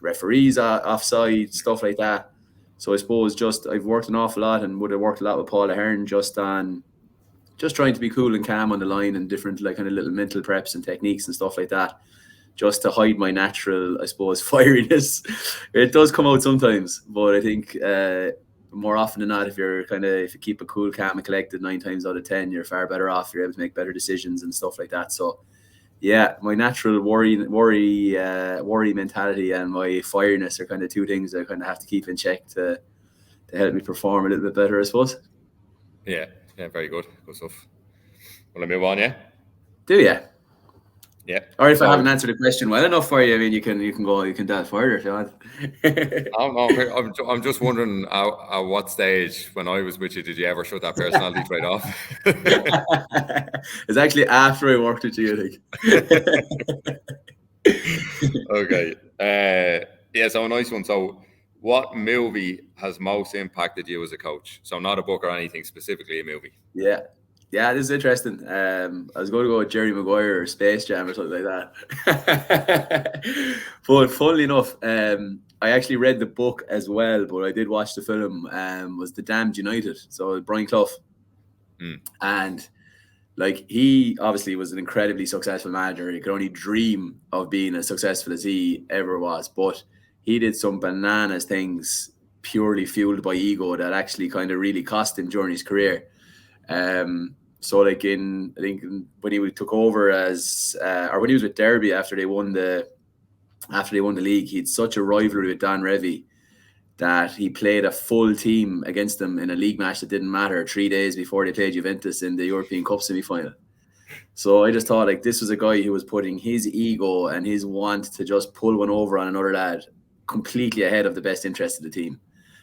referees offside, stuff like that. So I suppose I've worked an awful lot, and would have worked a lot with Paul Ahern just trying to be cool and calm on the line, and different, like, kind of little mental preps and techniques and stuff like that, just to hide my natural, I suppose, fieriness. It does come out sometimes, but I think more often than not, if you keep it cool, calm and collected, 9 times out of 10, you're far better off. You're able to make better decisions and stuff like that. So yeah, my natural worry mentality and my fireness are kind of 2 things that I kind of have to keep in check to help me perform a little bit better, I suppose. Yeah, very good stuff. Will I move on? Yeah. Do you? Yeah. Or if I haven't answered the question well enough for you, I mean, you can delve further if you want. I'm just wondering, at what stage when I was with you did you ever shut that personality trait off? It's actually after I worked with you, I think. Okay. Yeah, so a nice one. So what movie has most impacted you as a coach? So not a book or anything, specifically a movie. Yeah, this is interesting. I was going to go with Jerry Maguire or Space Jam or something like that. But funnily enough, I actually read the book as well, but I did watch the film. Was The Damned United. So Brian Clough. And like, he obviously was an incredibly successful manager. He could only dream of being as successful as he ever was. But he did some bananas things purely fueled by ego that actually kind of really cost him during his career. So like, I think when he took over as, or when he was with Derby after they won the after they won the league, he had such a rivalry with Don Revie that he played a full team against them in a league match that didn't matter 3 days before they played Juventus in the European Cup semi-final. So I just thought, like, this was a guy who was putting his ego and his want to just pull one over on another lad completely ahead of the best interest of the team.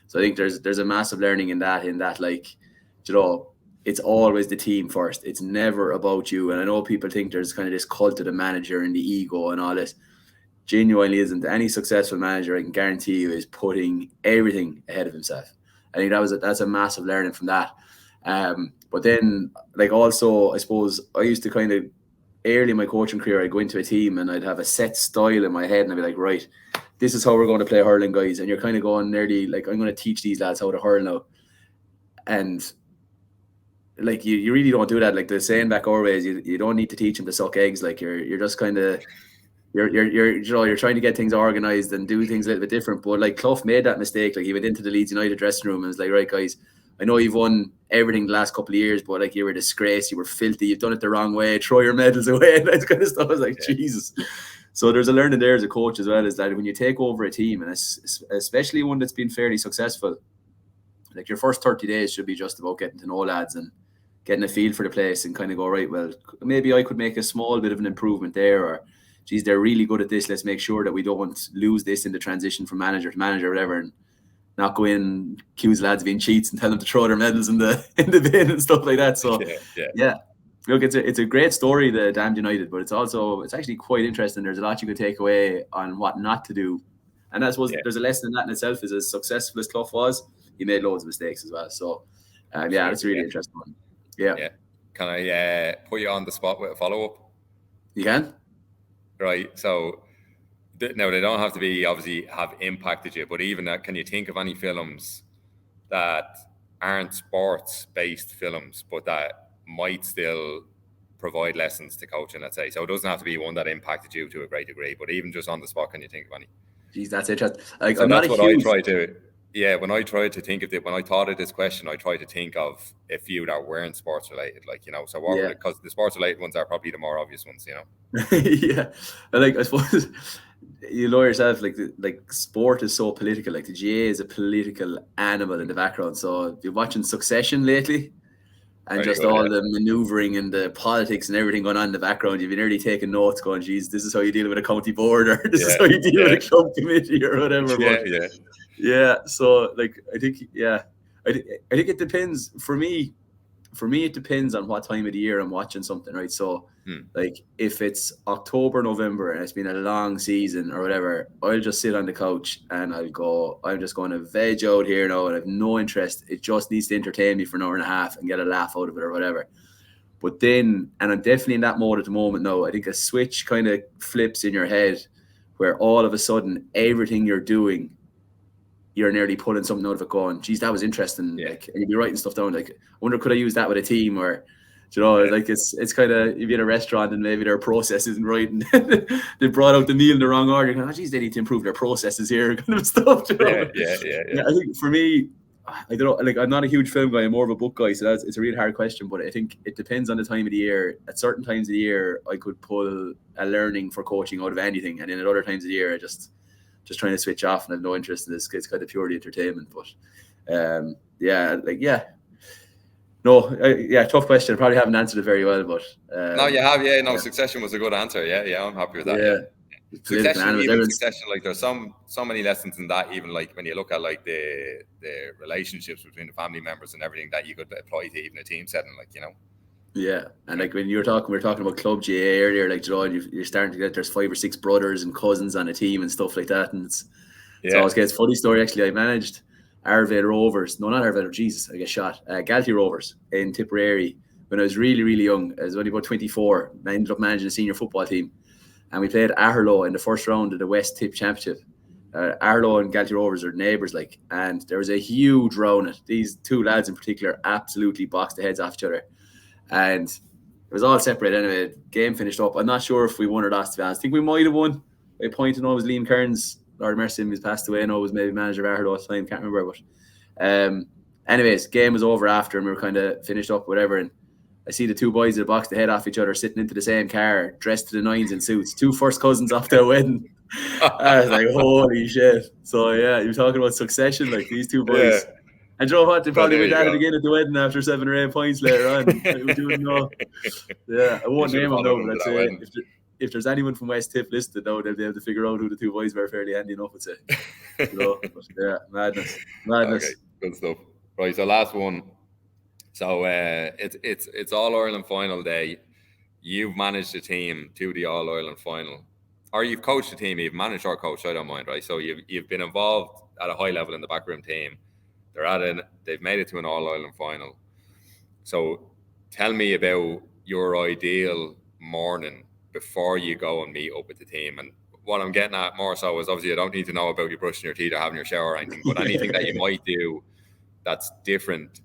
So I think there's a massive learning in that, like, you know, it's always the team first. It's never about you. And I know people think there's kind of this cult of the manager and the ego and all this. Genuinely isn't. Any successful manager, I can guarantee you, is putting everything ahead of himself. I think that's a massive learning from that. But then, like, also, I suppose I used to kind of, early in my coaching career, I'd go into a team and I'd have a set style in my head and I'd be like, right, this is how we're going to play hurling, guys. And you're kind of going nearly like, I'm going to teach these lads how to hurl now. And like, you really don't do that. Like the saying back our ways, you don't need to teach them to suck eggs. Like you're just kind of, you're trying to get things organized and do things a little bit different. But like Clough made that mistake. Like he went into the Leeds United dressing room and was like, right, guys, I know you've won everything the last couple of years, but like you were a disgrace, you were filthy, you've done it the wrong way, throw your medals away, and that kind of stuff. I was like, Jesus. So there's a learning there as a coach as well, is that when you take over a team, and especially one that's been fairly successful, like your first 30 days should be just about getting to know lads and getting a feel for the place and kind of go, right, well, maybe I could make a small bit of an improvement there, or geez, they're really good at this, let's make sure that we don't lose this in the transition from manager to manager or whatever, and not go in and accuse lads of being cheats and tell them to throw their medals in the bin and stuff like that. So yeah. Look, it's a great story, the Damned United, but it's actually quite interesting. There's a lot you could take away on what not to do. And I suppose there's a lesson in that in itself. Is as successful as Clough was, he made loads of mistakes as well. So it's a really interesting one. Yeah. Can I put you on the spot with a follow-up? You can? Right. So now they don't have to be obviously have impacted you, but even that, can you think of any films that aren't sports-based films, but that might still provide lessons to coaching, let's say? So it doesn't have to be one that impacted you to a great degree, but even just on the spot, can you think of any? Jeez, that's interesting. Like, so that's what I try to. Yeah, when I tried to think of it, when I thought of this question, I tried to think of a few that weren't sports related, like, you know, so what because the sports related ones are probably the more obvious ones, you know. Yeah, and like I suppose you know yourself, like sport is so political. Like the GA is a political animal in the background. So if you're watching Succession lately, and very just good, all the maneuvering and the politics and everything going on in the background, you've been nearly taking notes, going, "Geez, this is how you deal with a county board, or this is how you deal with a club committee, or whatever." Yeah. So like, I think it depends. For me, it depends on what time of the year I'm watching something, right? So like if it's October, November, and it's been a long season or whatever, I'll just sit on the couch and I'll go, I'm just going to veg out here now and I have no interest. It just needs to entertain me for an hour and a half and get a laugh out of it or whatever. But then, and I'm definitely in that mode at the moment now, I think a switch kind of flips in your head where all of a sudden everything you're doing, you're nearly pulling something out of it going, geez, that was interesting. Like, and you'd be writing stuff down. Like, I wonder, could I use that with a team? Or, you know, like it's kind of, if you're in a restaurant and maybe their process isn't right and they brought out the meal in the wrong order, you're going, oh, geez, they need to improve their processes here, kind of stuff. You know? Yeah. I think for me, I don't know, like I'm not a huge film guy, I'm more of a book guy, so it's a really hard question, but I think it depends on the time of the year. At certain times of the year, I could pull a learning for coaching out of anything, and then at other times of the year, I just trying to switch off and have no interest in this. It's kind of purely entertainment. But tough question. I probably haven't answered it very well, but no, you have. Succession was a good answer. Yeah, I'm happy with that. Succession, like there's so many lessons in that, even like when you look at like the relationships between the family members and everything that you could apply to even a team setting, like, you know. Yeah, and like when we were talking about Club GA earlier, like, you know, you're starting to get, there's 5 or 6 brothers and cousins on a team and stuff like that, and it's always it's funny story. Actually, I managed Armoured Rovers. No, not Armoured. Jesus, I get shot. Galtee Rovers in Tipperary when I was really, really young. I was only about 24. I ended up managing a senior football team, and we played Aherlow in the first round of the West Tip Championship. Aherlow and Galtee Rovers are neighbours, like, and there was a huge row in it. These 2 lads in particular absolutely boxed the heads off each other. And it was all separate anyway. Game finished up. I'm not sure if we won or lost, to be honest. I think we might have won by a point. I know it was Liam Kearns, Lord mercy him, he's passed away. I know it was maybe manager of Aherlow at the time, can't remember. But anyways, game was over after and we were kind of finished up, whatever. And I see the 2 boys that boxed the head off each other sitting into the same car, dressed to the nines in suits. 2 first cousins off their wedding. I was like, holy shit. So yeah, you're talking about succession, like these two boys. Yeah. And you know what? They probably There went you at it go. again at the wedding after 7 or 8 points later on. I wouldn't know. Yeah, I You won't should have name them followed though, them but to I'd that say wedding. if there's anyone from West Tip listed though, they'll be able to figure out who the two boys were fairly handy enough, I'd say. But yeah, madness. Okay, good stuff. Right, so last one. So it's All Ireland final day. You've managed a team to the All Ireland final, or you've coached a team. You've managed or coached. I don't mind, right? So you've been involved at a high level in the backroom team. They've made it to an All Ireland final. So tell me about your ideal morning before you go and meet up with the team. And what I'm getting at more so is obviously I don't need to know about you brushing your teeth or having your shower or anything, but anything that you might do that's different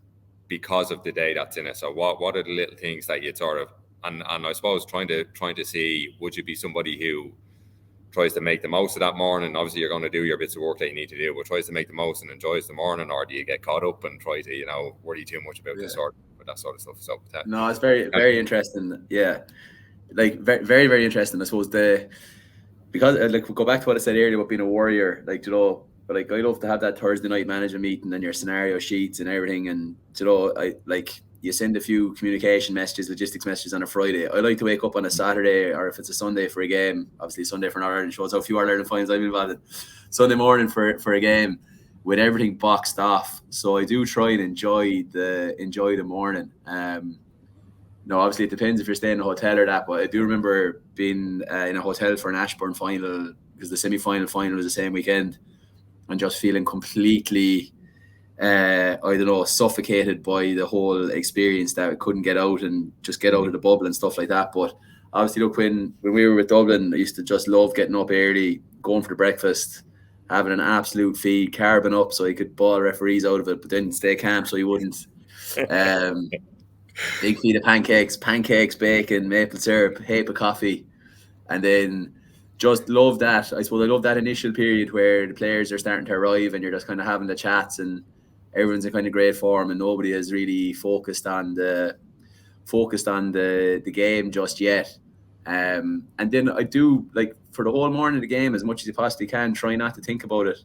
because of the day that's in it. So what are the little things that you'd sort of, and I suppose trying to see, would you be somebody who tries to make the most of that morning? Obviously you're going to do your bits of work that you need to do, but tries to make the most and enjoys the morning, or do you get caught up and try to, worry too much about that sort of stuff? So no, it's very, very interesting. Yeah. Like very, very, very interesting. I suppose because like we'll go back to what I said earlier about being a warrior, like, but like I love to have that Thursday night management meeting and your scenario sheets and everything. And I like you send a few communication messages, logistics messages on a Friday. I like to wake up on a Saturday, or if it's a Sunday for a game, obviously Sunday for an Ireland shows how few Ireland finals I've been involved in. Sunday morning for a game with everything boxed off. So I do try and enjoy the morning. No, obviously it depends if you're staying in a hotel or that, but I do remember being in a hotel for an Ashbourne final, because the semi-final was the same weekend, and just feeling completely, I don't know, suffocated by the whole experience, that I couldn't get out and just get out of the bubble and stuff like that. But obviously, look, when we were with Dublin, I used to just love getting up early, going for the breakfast, having an absolute feed, carbon up so you could ball referees out of it, but then stay calm so you wouldn't. Big feed of pancakes, bacon, maple syrup, heap of coffee, and then just love that. I suppose I love that initial period where the players are starting to arrive and you're just kind of having the chats and everyone's in kind of great form and nobody is really focused on the game just yet. And then I do, like, for the whole morning of the game, as much as you possibly can, try not to think about it.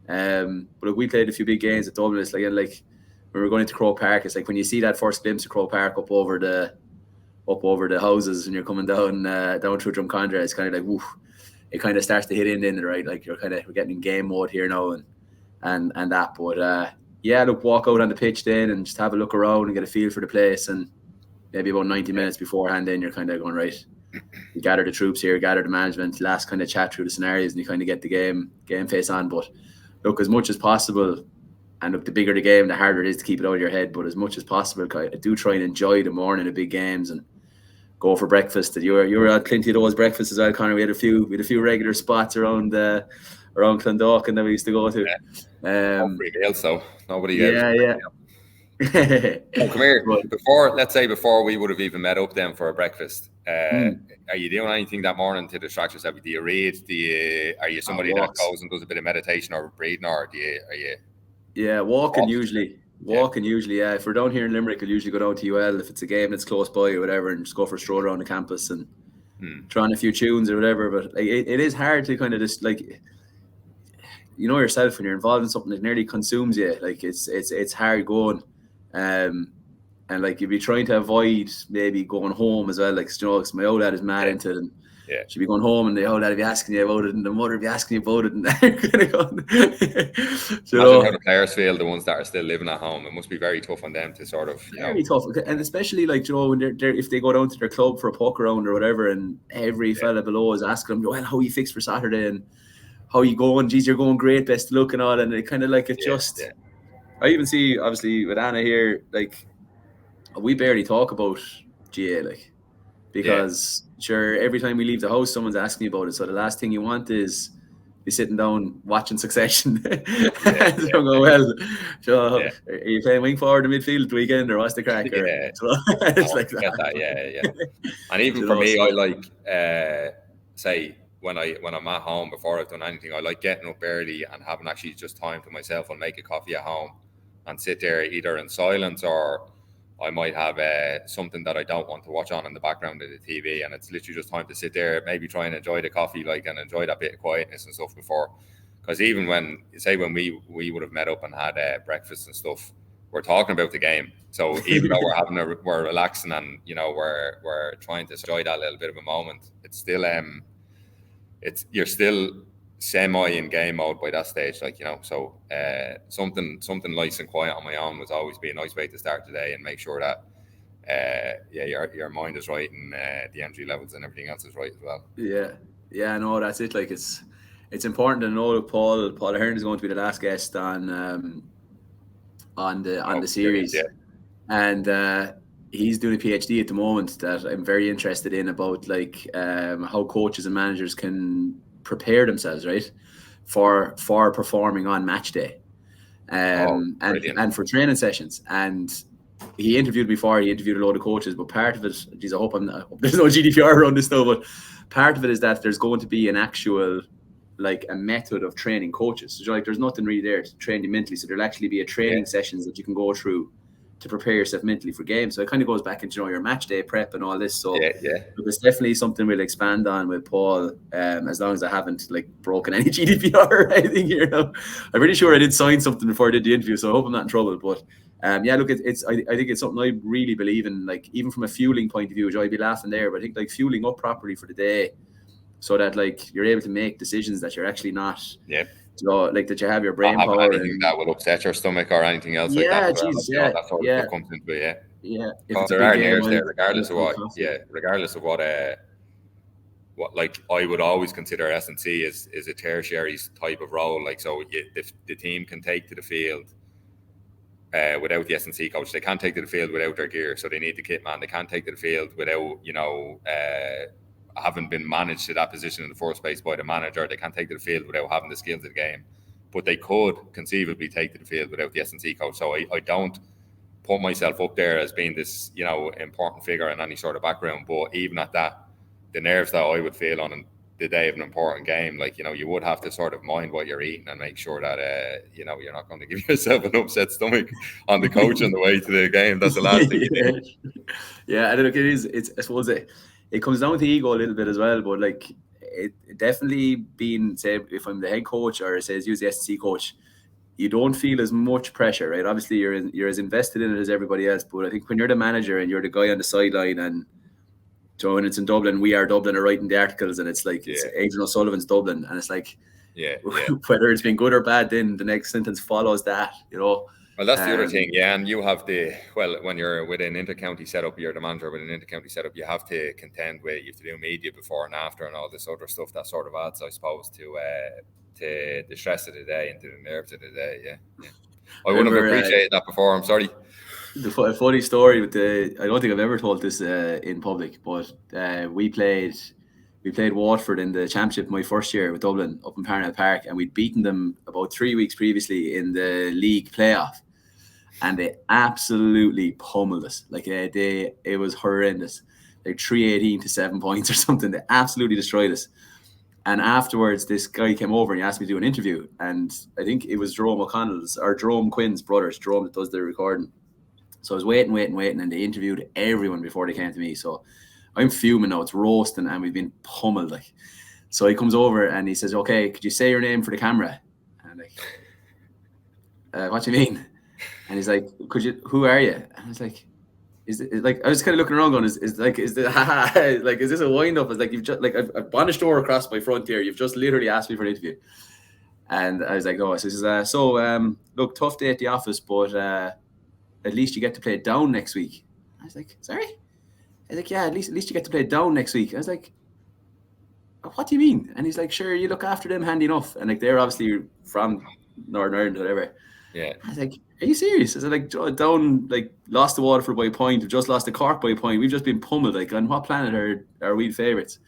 But like, we played a few big games at Dublin. It's like when we were going into Croke Park, it's like when you see that first glimpse of Croke Park up over the houses and you're coming down through Drumcondra, it's kind of like, woof, it kind of starts to hit in then, right? Like we're getting in game mode here now and that. But yeah, look, walk out on the pitch then and just have a look around and get a feel for the place. And maybe about 90 minutes beforehand, then you're kind of going, right, you gather the troops here, gather the management, last kind of chat through the scenarios, and you kind of get the game face on. But look, as much as possible, and look, the bigger the game, the harder it is to keep it out of your head. But as much as possible, I do try and enjoy the morning of big games and go for breakfast. You were at plenty of those breakfasts as well, Conor. We had a few regular spots around Clondalkin that we used to go to. So nobody yeah. Oh, come here. Before we would have even met up then for a breakfast, are you doing anything that morning to distract yourself? Do you read? Are you somebody that goes and does a bit of meditation or breathing, or are you? Yeah, walking usually. Yeah. If we're down here in Limerick, I'll usually go down to UL if it's a game that's close by or whatever, and just go for a stroll around the campus and try on a few tunes or whatever. But like, it is hard to kind of just, like, yourself, when you're involved in something that nearly consumes you. Like it's hard going. And like you'd be trying to avoid maybe going home as well, like, because my old lad is mad into it, and she'd be going home and the old lad would be asking you about it and the mother would be asking you about it, and Imagine how the players feel, the ones that are still living at home. It must be very tough on them to sort of very tough, and especially like, when they're if they go down to their club for a puck around or whatever, and every fella below is asking them, well, how are you fixed for Saturday and how are you going? Geez, you're going great, best of luck and all. And it kind of like, I even see, obviously, with Anna here, like, we barely talk about GA, like, because sure, every time we leave the house, someone's asking you about it. So the last thing you want is be sitting down watching Succession. Well, are you playing wing forward or midfield the weekend, or what's the crack? It's like that. And even for me, I like, say, when I'm at home, before I've done anything, I like getting up early and having actually just time to myself and make a coffee at home and sit there either in silence or I might have something that I don't want to watch on in the background of the TV, and it's literally just time to sit there, maybe try and enjoy the coffee, like, and enjoy that bit of quietness and stuff before. Because even when we would have met up and had breakfast and stuff, we're talking about the game. So even though we're relaxing and we're trying to enjoy that little bit of a moment, it's still you're still semi in game mode by that stage, like, so something nice and quiet on my own was always be a nice way to start the day and make sure that your mind is right and the energy levels and everything else is right as well. No, that's it. Like, it's important to know that Paul Ahern is going to be the last guest on the series, and he's doing a PhD at the moment that I'm very interested in about, like, how coaches and managers can prepare themselves, right, for performing on match day, and for training sessions. And he interviewed before. He interviewed a load of coaches, but part of it, I hope there's no GDPR around this though, but part of it is that there's going to be an actual, like, a method of training coaches. So, like, there's nothing really there to train you mentally. So there'll actually be a training sessions that you can go through to prepare yourself mentally for games. So it kind of goes back into your match day prep and all this. So it's definitely something we'll expand on with Paul, as long as I haven't, like, broken any GDPR or anything here now. I'm pretty sure I did sign something before I did the interview, so I hope I'm not in trouble. But I think it's something I really believe in, like, even from a fueling point of view, which I'd be laughing there, but I think, like, fueling up properly for the day so that, like, you're able to make decisions that you're actually not like, that you have your brain power anything that will upset your stomach or anything else like that. That sort of stuff comes into it. Because there are nerves there, regardless of what like, I would always consider S&C is a tertiary type of role. Like, so if the team can take to the field without the S&C coach, they can't take to the field without their gear, so they need the kit man. They can't take to the field without having been managed to that position in the first place by the manager. They can't take to the field without having the skills of the game, but they could conceivably take to the field without the S&C coach. So I don't put myself up there as being this important figure in any sort of background, but even at that, the nerves that I would feel on the day of an important game, like, you would have to sort of mind what you're eating and make sure that you're not going to give yourself an upset stomach on the coach on the way to the game. That's the last thing you need. I don't know. I suppose it comes down to ego a little bit as well, but, like, it definitely being, say, if I'm the head coach or it says use the S&C coach, you don't feel as much pressure, right? Obviously, you're as invested in it as everybody else, but I think when you're the manager and you're the guy on the sideline, and when it's in Dublin, We Are Dublin are writing the articles, and it's like it's Adrian O'Sullivan's Dublin, and it's like whether it's been good or bad, then the next sentence follows that, Well, that's the other thing, and you have when you're with an inter-county setup, you're the manager with an inter-county setup, you have to contend with, you have to do media before and after and all this other stuff that sort of adds, I suppose, to the stress of the day and to the nerves of the day, I wouldn't have appreciated that before, I'm sorry. The funny story with I don't think I've ever told this in public, but we played Waterford in the championship my first year with Dublin up in Parnell Park, and we'd beaten them about 3 weeks previously in the league playoff, and they absolutely pummeled us. Like, it was horrendous, like 318 to 7 points or something. They absolutely destroyed us. And afterwards, this guy came over and he asked me to do an interview, and I think it was Jerome Quinn's brothers, Jerome, that does the recording. So I was waiting, and they interviewed everyone before they came to me. So I'm fuming now. It's roasting, and we've been pummeled. Like, so he comes over and he says, "Okay, could you say your name for the camera?" And I'm like, "What do you mean?" And he's like, "Who are you?" And I was like, "Is it like?" I was kind of looking around, going, "Is this a wind up?" It's like, "You've just like I've banished door across my front here. You've just literally asked me for an interview." And I was like, "No." So he says, look, tough day at the office, but at least you get to play it down next week." I was like, "Sorry?" I was like, "Yeah, at least you get to play it down next week." I was like, "What do you mean?" And he's like, "Sure, you look after them handy enough." And, like, they're obviously from Northern Ireland or whatever. Yeah. I was like, "Are you serious?" I said, like, down, like, lost to Waterford by a point. We've just lost to Cork by a point. We've just been pummeled. Like, on what planet are we favourites?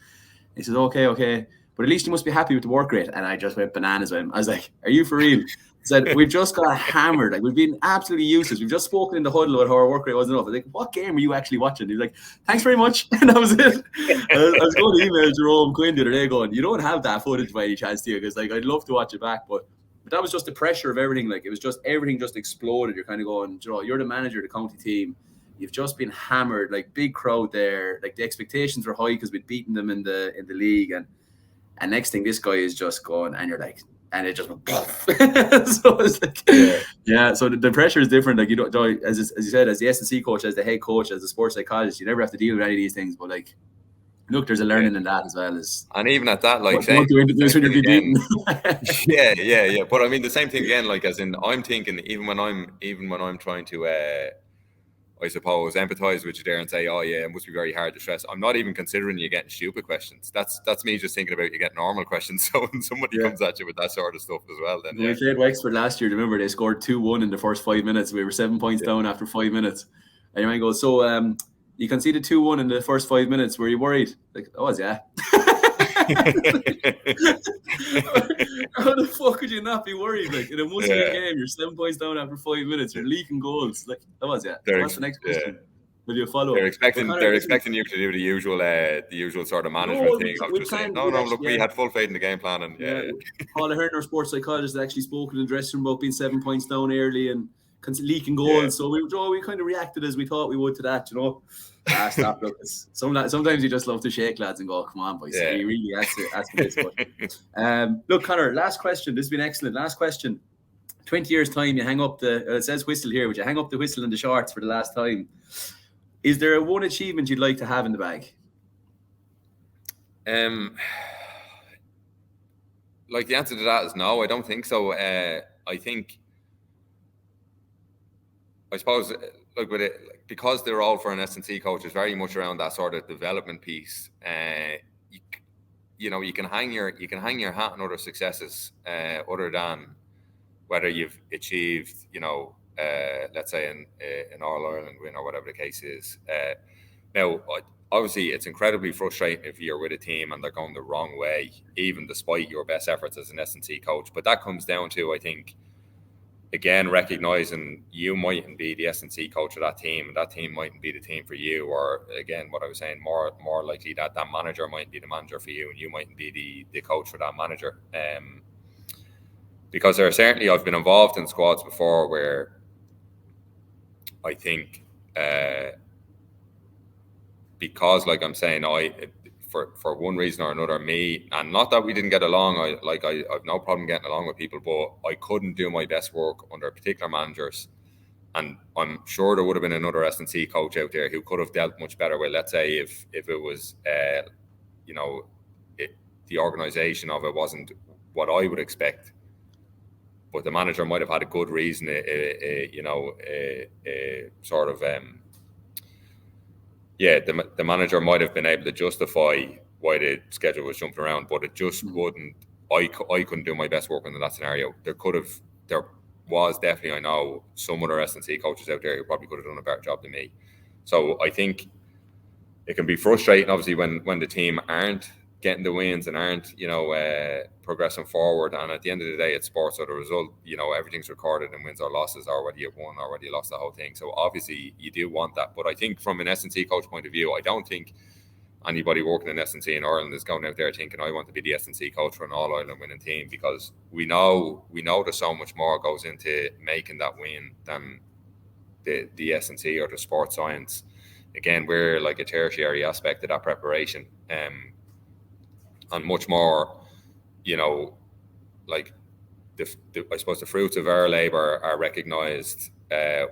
He says, okay. But at least you must be happy with the work rate. And I just went bananas with him. I was like, "Are you for real?" I said, "We've just got hammered. Like, we've been absolutely useless. We've just spoken in the huddle about how our work rate wasn't enough." I was like, "What game are you actually watching?" He's like, "Thanks very much." And that was it. I was going to email Jerome Quinn the other day going, "You don't have that footage by any chance, do you?" Because, like, I'd love to watch it back. But that was just the pressure of everything. Like, it was just everything just exploded. You're kind of going, you're the manager of the county team. you've just been hammered, like big crowd there, like the expectations were high because we'd beaten them in the league, and next thing this guy is just going, and you're like, and it just went poof. So it's like, yeah. So the pressure is different. Like, you don't, as you said, as the S&C coach, as the head coach, as the sports psychologist, you never have to deal with any of these things. But like, look, there's a learning in that as well. And even at that, like, same, when you're beaten. yeah. But I mean, the same thing again. Like, as in, I'm thinking, even when I'm trying to, I suppose, empathize with you there and say, oh yeah, it must be very hard to stress. I'm not even considering you getting stupid questions. That's me just thinking about you getting normal questions. So when somebody comes at you with that sort of stuff as well, then when we played Wexford last year, remember they scored 2-1 in the first 5 minutes. We were 7 points down after 5 minutes. And your man goes, so you conceded 2-1 in the first 5 minutes. Were you worried? Like, I was, yeah. How the fuck could you not be worried? Like, in a must-win game, you're 7 points down after 5 minutes. You're leaking goals. Like, that was, yeah. What's the next question? Will you follow? They're expecting you to do the usual sort of management thing. I'm just saying, no, look, we had full faith in the game plan, and Paul Ahern, our sports psychologist, actually spoke in the dressing room about being 7 points down early and leaking goals. So we kind of reacted as we thought we would to that, you know. Stop, look. Sometimes you just love to shake lads and go, come on, boys. So you really ask this question. Look, Conor, last question. This has been excellent. Last question. 20 years' time, you hang up it says whistle here, would you hang up the whistle and the shorts for the last time? Is there one achievement you'd like to have in the bag? Like, the answer to that is no, I don't think so. I suppose, look, with it, because they're all for an S&C coach, is very much around that sort of development piece. You know, you can hang your hat on other successes, other than whether you've achieved, you know, let's say an All-Ireland win or whatever the case is. Now, obviously, it's incredibly frustrating if you're with a team and they're going the wrong way, even despite your best efforts as an S&C coach. But that comes down to, I think, again, recognizing you mightn't be the S&C coach of that team, and that team mightn't be the team for you. Or, again, what I was saying, more likely that manager might be the manager for you, and you mightn't be the coach for that manager. Because I've been involved in squads before where I think, because, like I'm saying, for one reason or another, me, and not that we didn't get along, I've no problem getting along with people, but I couldn't do my best work under particular managers. And I'm sure there would have been another S&C coach out there who could have dealt much better with, let's say, if it was, you know, the organisation of it wasn't what I would expect. But the manager might have had a good reason, sort of, the manager might have been able to justify why the schedule was jumping around, but it just wouldn't. I couldn't do my best work in that scenario. There was definitely, I know, some other S&C coaches out there who probably could have done a better job than me. So I think it can be frustrating, obviously, when the team aren't getting the wins and aren't, you know, progressing forward. And at the end of the day, it's sports, so the result, you know, everything's recorded in wins or losses, or whether you won or whether you lost the whole thing. So obviously you do want that. But I think from an S&C coach point of view, I don't think anybody working in S&C in Ireland is going out there thinking, I want to be the S&C coach for an All-Ireland winning team, because we know there's so much more goes into making that win than the S&C or the sports science. Again, we're like a tertiary aspect of that preparation, and much more, you know, like I suppose the fruits of our labour are recognised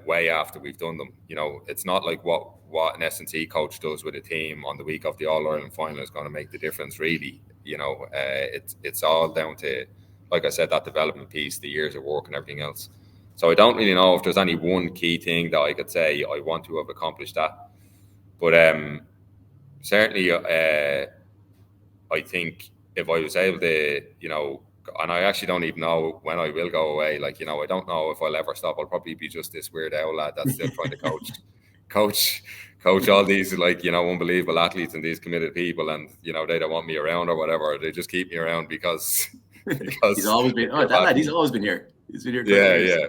way after we've done them. You know, it's not like what an S&C coach does with a team on the week of the All-Ireland final is going to make the difference, really. You know, it's all down to, like I said, that development piece, the years of work and everything else. So I don't really know if there's any one key thing that I could say I want to have accomplished that. But certainly, I think if I was able to, you know, and I actually don't even know when I will go away. Like, you know, I don't know if I'll ever stop. I'll probably be just this weird owl lad that's still trying to coach all these, like, you know, unbelievable athletes and these committed people, and, you know, they don't want me around or whatever. They just keep me around because he's always been. Oh, that lad, he's always been here. He's been here. Yeah.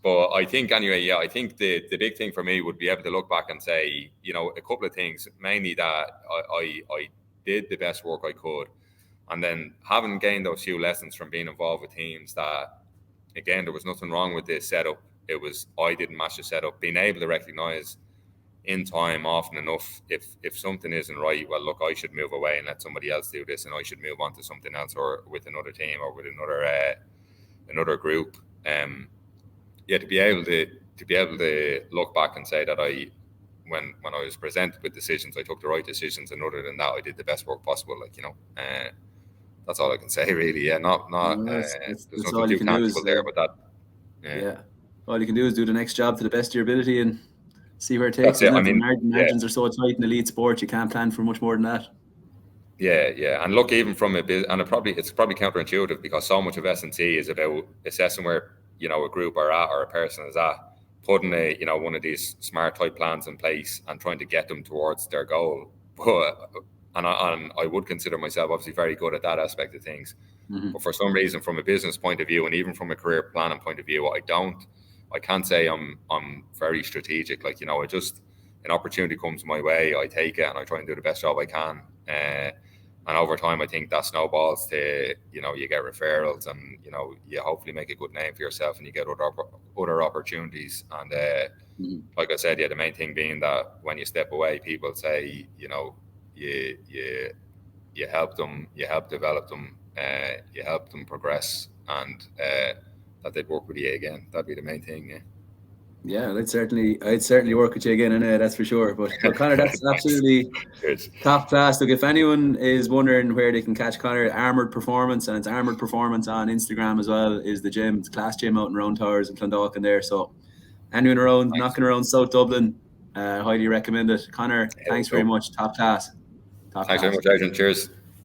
But I think anyway, I think the big thing for me would be able to look back and say, you know, a couple of things, mainly that I did the best work I could. And then having gained those few lessons from being involved with teams that, again, there was nothing wrong with this setup. I didn't match the setup. Being able to recognise in time often enough if something isn't right, well, look, I should move away and let somebody else do this, and I should move on to something else, or with another team, or with another group. To be able to look back and say that when I was presented with decisions, I took the right decisions, and other than that, I did the best work possible. That's all I can say, really. Yeah, there's nothing too tangible there, but that. Yeah, all you can do is do the next job to the best of your ability and see where it takes. That's it. Margins are so tight in elite sport, you can't plan for much more than that. Yeah, and look, even from it's probably counterintuitive, because so much of S&C is about assessing where a group are at, or a person is at, putting one of these smart type plans in place and trying to get them towards their goal. And I would consider myself obviously very good at that aspect of things. Mm-hmm. But for some reason, from a business point of view, and even from a career planning point of view, I can't say I'm very strategic. An opportunity comes my way, I take it, and I try and do the best job I can. And over time, I think that snowballs to, you get referrals, and, you hopefully make a good name for yourself, and you get other opportunities. And like I said, the main thing being that when you step away, people say, you help them, you help develop them, you help them progress, and that they'd work with you again. That'd be the main thing. Yeah, I'd certainly work with you again, and that's for sure. But Conor, that's absolutely top class. Look, if anyone is wondering where they can catch Conor, Armoured Performance, and it's Armoured Performance on Instagram as well, is the gym. It's a class gym out in Round Towers in Clondalkin there. So anyone around, knocking around South Dublin, highly recommend it. Conor, thanks very much. Top class. Thanks very much, Adrian. Cheers.